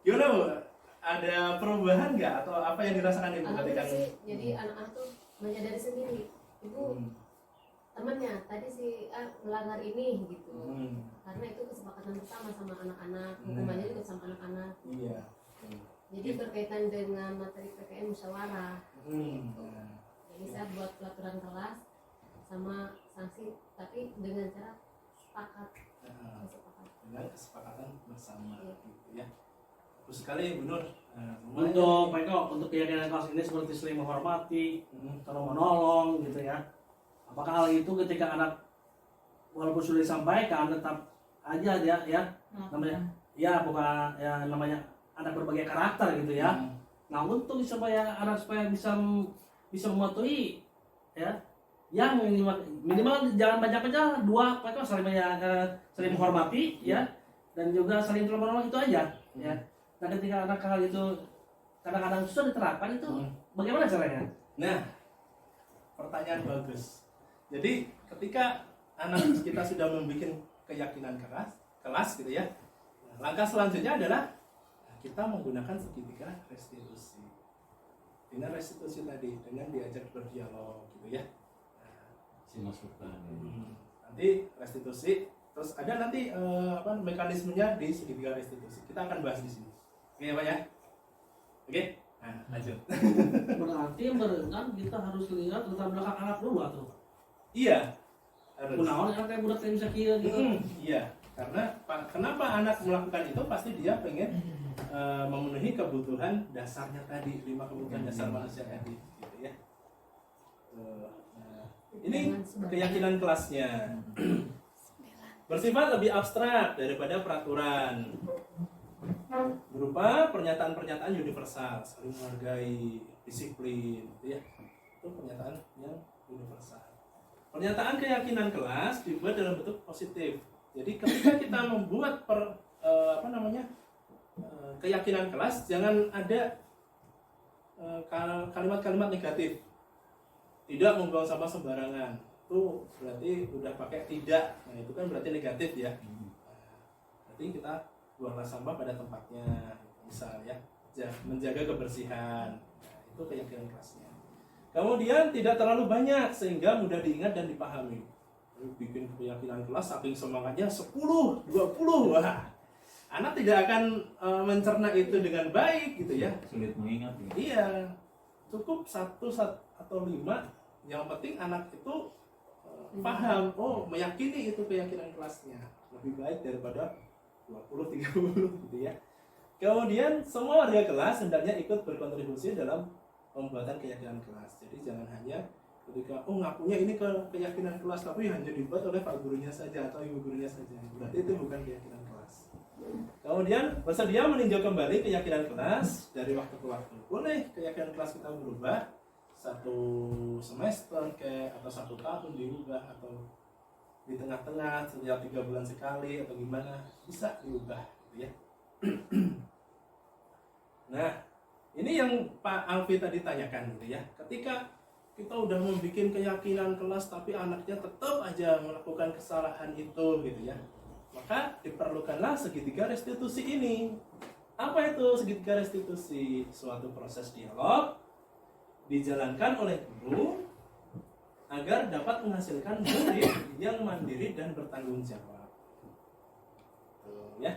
Gimana Bu? Ada perubahan nggak atau apa yang dirasakan Ibu ketika Alhamdulillah sih, jadi anak-anak tuh menyadari sendiri. Ibu temannya tadi si A melanggar ini gitu. Karena itu kesepakatan bersama sama anak-anak, hukumannya juga sama anak-anak. Iya. Jadi berkaitan dengan materi PKN musyawarah. Gitu. Jadi saya buat peraturan kelas sama sanksi, tapi dengan cara sepakat. Sepakat. Dengan kesepakatan bersama gitu ya. Bagus sekali Bu Nur. Untuk Pak Eko, untuk keyakinan kelas ini seperti saling menghormati, tolong menolong gitu ya. Apakah hal itu ketika anak walaupun sudah disampaikan tetap aja dia ya namanya ya bukan ya namanya anak berbagai karakter gitu ya. Nah untuk supaya anak supaya bisa mematuhi ya yang minimal jangan banyak-banyak, 2 Pak Eko saling menghormati ya, dan juga saling tolong menolong, itu aja ya. Nah ketika anak hal itu kadang-kadang susah diterapkan, itu bagaimana caranya? Nah, pertanyaan bagus. Jadi ketika anak kita sudah membuat keyakinan kelas gitu ya, langkah selanjutnya adalah kita menggunakan segitiga restitusi. Dengan restitusi tadi, dengan diajak berdialog gitu ya. Si masukan. Nanti restitusi, terus ada nanti mekanismenya di segitiga restitusi. Kita akan bahas di sini. Oke Pak ya? Oke? Nah, lanjut. Berarti kan kita harus lihat latar belakang anak dulu tuh. Iya. Harus. Kunaon kan kayak budak bisa kieu gitu. Iya, karena kenapa anak melakukan itu, pasti dia pengen memenuhi kebutuhan dasarnya tadi, 5 kebutuhan dasar manusia tadi gitu ya. Nah, ini keyakinan kelasnya. Bersifat lebih abstrak daripada peraturan. Berupa pernyataan-pernyataan universal, saling menghargai, disiplin gitu ya. Itu pernyataan yang universal. Pernyataan keyakinan kelas dibuat dalam bentuk positif. Jadi ketika kita membuat keyakinan kelas, jangan ada kalimat-kalimat negatif. Tidak membuang sampah sembarangan. Itu berarti udah pakai tidak. Nah, itu kan berarti negatif ya. Berarti kita buanglah sampah pada tempatnya, misal ya. Menjaga kebersihan. Nah, itu keyakinan kelasnya. Kemudian tidak terlalu banyak sehingga mudah diingat dan dipahami. Bikin keyakinan kelas saking semangatnya 10, 20. Wah, anak tidak akan mencerna itu dengan baik gitu ya. Sulit mengingat. Iya, cukup 1 atau 5. Yang penting anak itu paham, meyakini itu keyakinan kelasnya. Lebih baik daripada 20, 30 gitu ya. Kemudian semua warga kelas hendaknya ikut berkontribusi dalam pembuatan keyakinan kelas. Jadi jangan hanya ketika ngakunya ini keyakinan kelas tapi hanya dibuat oleh pak gurunya saja atau ibu gurunya saja. Berarti itu bukan keyakinan kelas. Kemudian bersedia meninjau kembali keyakinan kelas dari waktu ke waktu. Boleh keyakinan kelas kita berubah 1 semester atau 1 tahun diubah, atau di tengah-tengah setiap 3 bulan sekali atau gimana, bisa diubah gitu ya. Nah, ini yang Pak Alfi tadi tanyakan gitu ya. Ketika kita udah membuat keyakinan kelas tapi anaknya tetap aja melakukan kesalahan itu gitu ya, maka diperlukanlah segitiga restitusi ini. Apa itu segitiga restitusi? Suatu proses dialog dijalankan oleh guru agar dapat menghasilkan murid yang mandiri dan bertanggung jawab. Tuh, ya.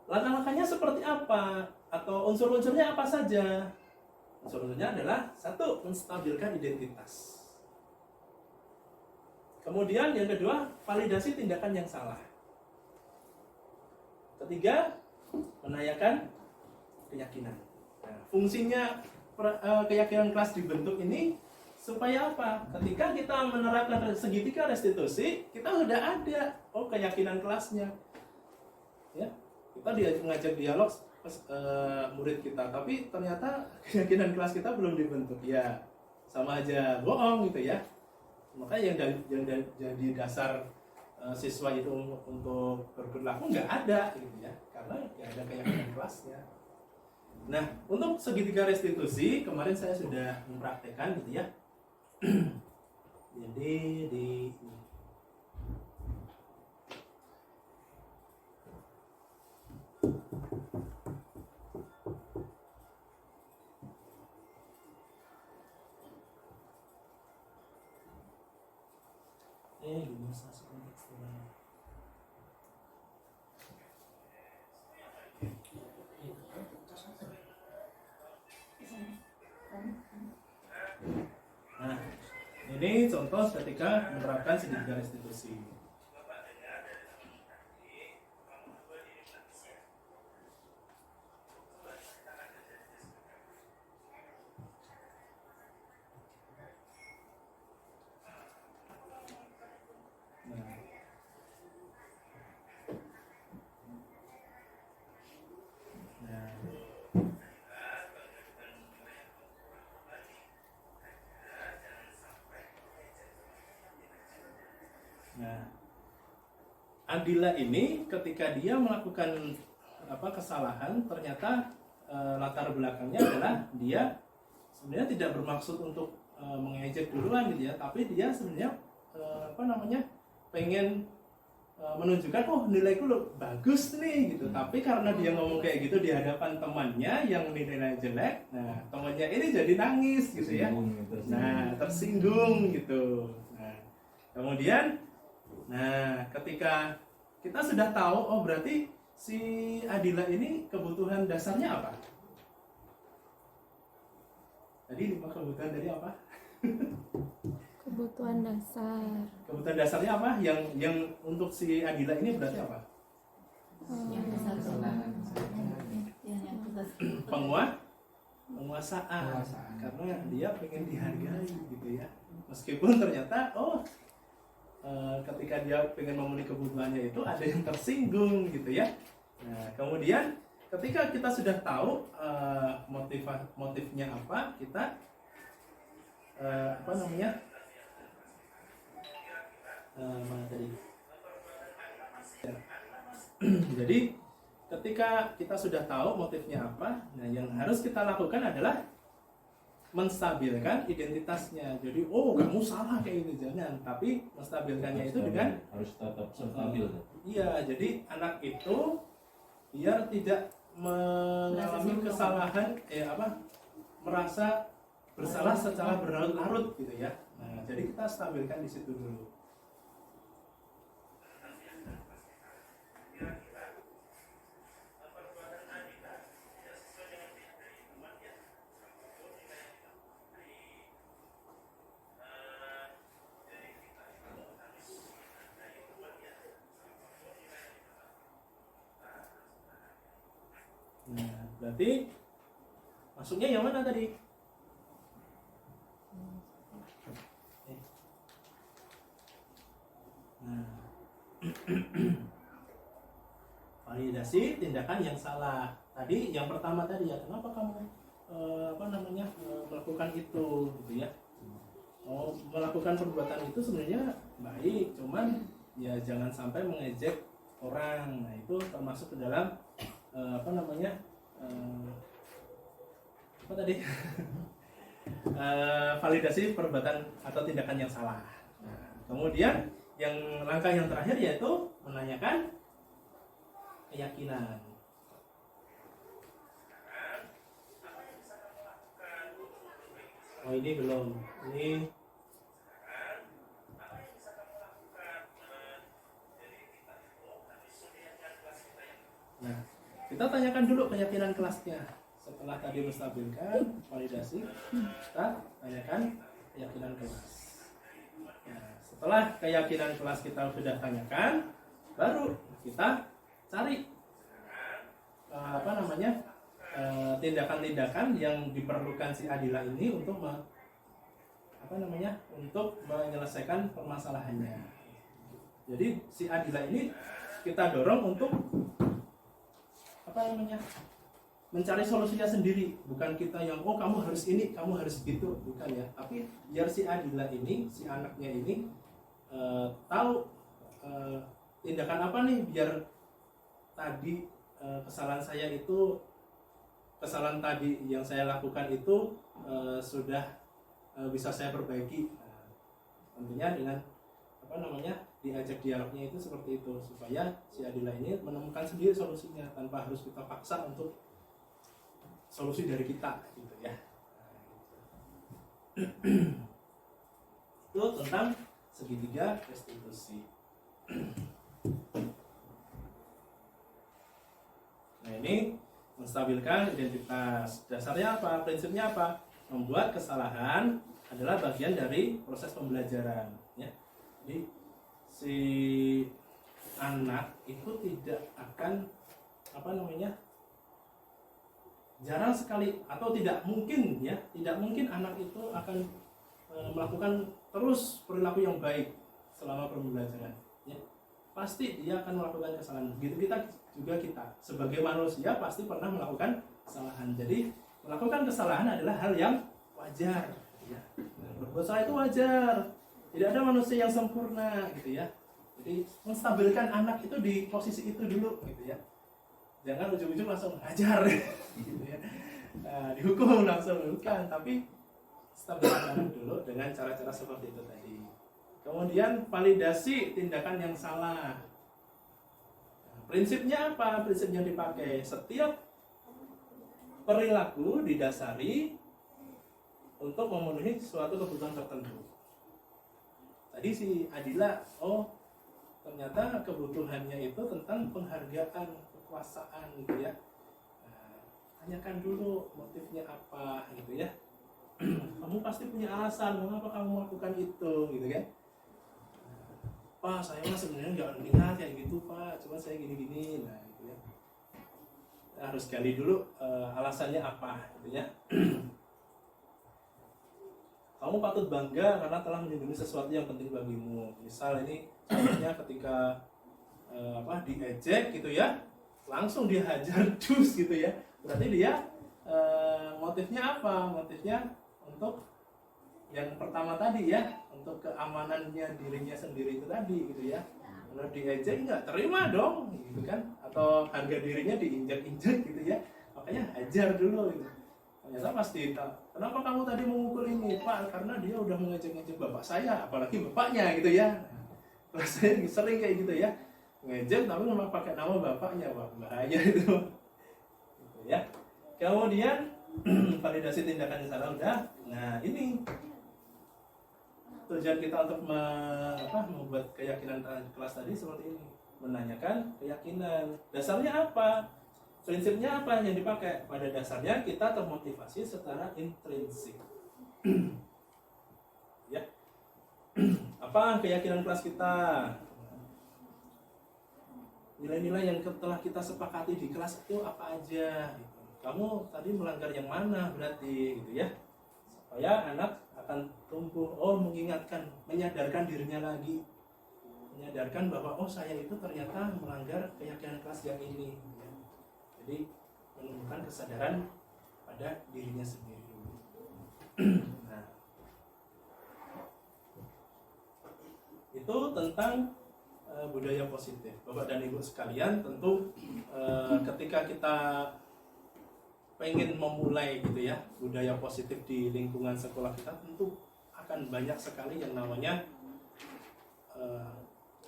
Langkah-langkahnya seperti apa? Atau unsur-unsurnya apa saja? Unsur-unsurnya adalah 1, menstabilkan identitas. Kemudian yang kedua, validasi tindakan yang salah. Ketiga, menanyakan keyakinan. Nah, fungsinya keyakinan kelas dibentuk ini supaya apa? Ketika kita menerapkan segitiga restitusi, kita sudah ada keyakinan kelasnya. Ya. Kita mengajak dialog murid kita, tapi ternyata keyakinan kelas kita belum dibentuk, ya sama aja bohong gitu ya. Maka yang jadi dasar siswa itu untuk berperilaku nggak ada gitu ya, karena nggak ada keyakinan kelasnya. Nah, untuk segitiga restitusi kemarin saya sudah mempraktekkan gitu ya. Jadi di demonstrasi kontekstual. Nah, ini contoh ketika menerapkan segitiga restitusi. Nah, Adila ini ketika dia melakukan kesalahan, ternyata latar belakangnya adalah dia sebenarnya tidak bermaksud untuk mengejek duluan gitu ya, tapi dia sebenarnya pengen menunjukkan nilaiku bagus nih gitu. Tapi karena dia ngomong kayak gitu di hadapan temannya yang nilainya jelek, nah temannya ini jadi nangis gitu ya. Nah, tersinggung gitu. Nah, kemudian ketika kita sudah tahu, berarti si Adila ini kebutuhan dasarnya apa? Tadi 5 kebutuhan dari apa? Kebutuhan dasar. Kebutuhan dasarnya apa? Yang untuk si Adila ini berarti apa? Penguasaan. Karena dia pengen dihargai gitu ya. Meskipun ternyata ketika dia pengen memenuhi kebutuhannya itu ada yang tersinggung gitu ya. Nah, kemudian ketika kita sudah tahu motifnya apa, kita mana tadi? Jadi ketika kita sudah tahu motifnya apa, nah yang harus kita lakukan adalah menstabilkan identitasnya. Jadi kamu salah kayak ini, jangan, tapi menstabilkannya itu dengan harus tetap stabil. Iya, jadi anak itu biar tidak mengalami kesalahan merasa bersalah secara berlarut-larut gitu ya. Nah, jadi kita stabilkan di situ dulu. Nah, berarti masuknya yang mana tadi? Nah, validasi tindakan yang salah. Tadi yang pertama tadi ya, kenapa kamu melakukan itu gitu ya? Melakukan perbuatan itu sebenarnya baik, cuman ya jangan sampai mengejek orang. Nah, itu termasuk ke dalam validasi perbuatan atau tindakan yang salah. Nah, kemudian yang langkah yang terakhir yaitu menanyakan keyakinan. Ini belum. Nah, kita tanyakan dulu keyakinan kelasnya. Setelah tadi menstabilkan, validasi, kita tanyakan keyakinan kelas. Nah, setelah keyakinan kelas kita sudah tanyakan, baru kita cari tindakan-tindakan yang diperlukan si Adila ini untuk untuk menyelesaikan permasalahannya. Jadi si Adila ini kita dorong untuk mencari solusinya sendiri, bukan kita yang kamu harus ini, kamu harus gitu, bukan ya. Tapi biar si Adila ini, si anaknya ini tahu tindakan apa nih biar tadi kesalahan tadi yang saya lakukan itu sudah bisa saya perbaiki. Nah, tentunya dengan diajak dialognya itu seperti itu, supaya si Adila ini menemukan sendiri solusinya tanpa harus kita paksa untuk solusi dari kita gitu ya. Itu tentang segitiga restitusi. Nah, ini menstabilkan identitas. Dasarnya apa? Prinsipnya apa? Membuat kesalahan adalah bagian dari proses pembelajaran ya. Jadi si anak itu tidak akan jarang sekali atau tidak mungkin anak itu akan melakukan terus perilaku yang baik selama pembelajaran ya. Pasti dia akan melakukan kesalahan. Begitu kita sebagai manusia pasti pernah melakukan kesalahan. Jadi melakukan kesalahan adalah hal yang wajar ya. Berbuat salah itu wajar. Tidak ada manusia yang sempurna gitu ya. Jadi menstabilkan anak itu di posisi itu dulu gitu ya. Jangan ujung-ujung langsung hajar gitu ya. Nah, dihukum langsung bukan, tapi stabilkan anak dulu dengan cara-cara seperti itu tadi. Kemudian validasi tindakan yang salah. Nah, prinsipnya apa? Prinsip yang dipakai setiap perilaku didasari untuk memenuhi suatu kebutuhan tertentu. Tadi si Adila, ternyata kebutuhannya itu tentang penghargaan, kekuasaan gitu ya. Nah, tanyakan dulu motifnya apa gitu ya. Kamu pasti punya alasan mengapa kamu melakukan itu gitu kan. Pak, saya mah sebenarnya nggak niat kayak gitu Pak, cuma saya gini-gini. Nah gitu ya. Harus gali dulu alasannya apa gitu ya. Kamu patut bangga karena telah melindungi sesuatu yang penting bagimu. Misal ini contohnya ketika diejek gitu ya, langsung dia hajar dus gitu ya. Berarti dia motifnya apa? Motifnya untuk yang pertama tadi ya, untuk keamanannya dirinya sendiri itu tadi gitu ya. Kalau diejek nggak terima dong gitu kan, atau harga dirinya diinjak-injak gitu ya. Makanya hajar dulu gitu. Ternyata pasti, kenapa kamu tadi memukul ini Pak? Karena dia udah mengejek-ngejek bapak saya, apalagi bapaknya gitu ya. Nah, saya sering kayak gitu ya, ngejek tapi memang pakai nama bapaknya, Pak, bahaya itu gitu ya. Kemudian validasi tindakan yang salah udah. Nah ini tujuan kita untuk membuat keyakinan kelas tadi seperti ini, menanyakan keyakinan. Dasarnya apa? Prinsipnya apa yang dipakai? Pada dasarnya kita termotivasi secara intrinsik. Ya. Apa keyakinan kelas kita? Nilai-nilai yang telah kita sepakati di kelas itu apa aja? Kamu tadi melanggar yang mana berarti gitu ya? Supaya anak akan tumbuh, mengingatkan, menyadarkan dirinya lagi, menyadarkan bahwa saya itu ternyata melanggar keyakinan kelas yang ini. Jadi menumbuhkan kesadaran pada dirinya sendiri. Nah, itu tentang budaya positif. Bapak dan Ibu sekalian, tentu ketika kita pengen memulai gitu ya budaya positif di lingkungan sekolah kita, tentu akan banyak sekali yang namanya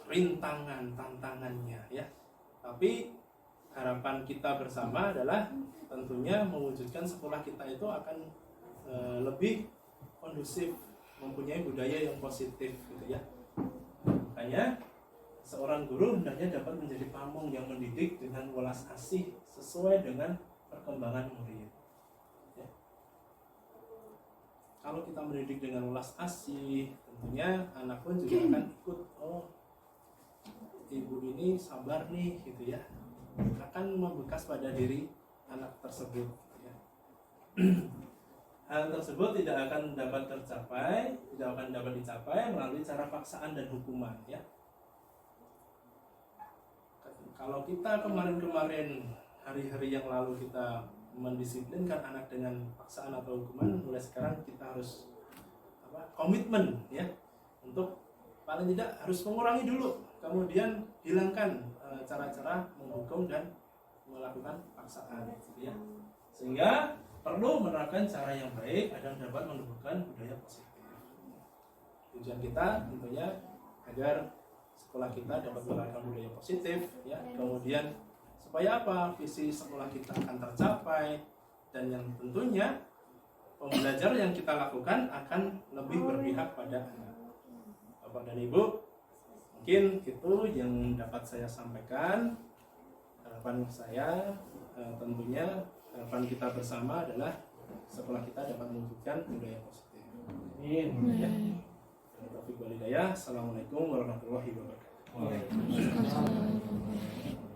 rintangan, tantangannya ya. Tapi harapan kita bersama adalah tentunya mewujudkan sekolah kita itu akan lebih kondusif, mempunyai budaya yang positif gitu ya. Makanya seorang guru hendaknya dapat menjadi pamong yang mendidik dengan welas asih sesuai dengan perkembangan murid ya. Kalau kita mendidik dengan welas asih, tentunya anak pun juga akan ikut, ibu ini sabar nih gitu ya, akan membekas pada diri anak tersebut ya. Hal tersebut tidak akan dapat dicapai melalui cara paksaan dan hukuman ya. Kalau kita kemarin hari-hari yang lalu kita mendisiplinkan anak dengan paksaan atau hukuman, mulai sekarang kita harus komitmen ya, untuk paling tidak harus mengurangi dulu kemudian hilangkan cara-cara menghukum dan melakukan paksaan, gitu ya. Sehingga perlu menerapkan cara yang baik agar dapat menumbuhkan budaya positif. Tujuan kita tentunya agar sekolah kita dapat menerapkan budaya positif, ya. Kemudian supaya apa? Visi sekolah kita akan tercapai, dan yang tentunya pembelajaran yang kita lakukan akan lebih berpihak pada anak. Bapak dan Ibu, mungkin itu yang dapat saya sampaikan. Harapan saya tentunya harapan kita bersama adalah sekolah kita dapat mewujudkan budaya positif. Amin. Ya. Taufiq wal hidayah. Assalamualaikum warahmatullahi wabarakatuh. Waalaikumsalam.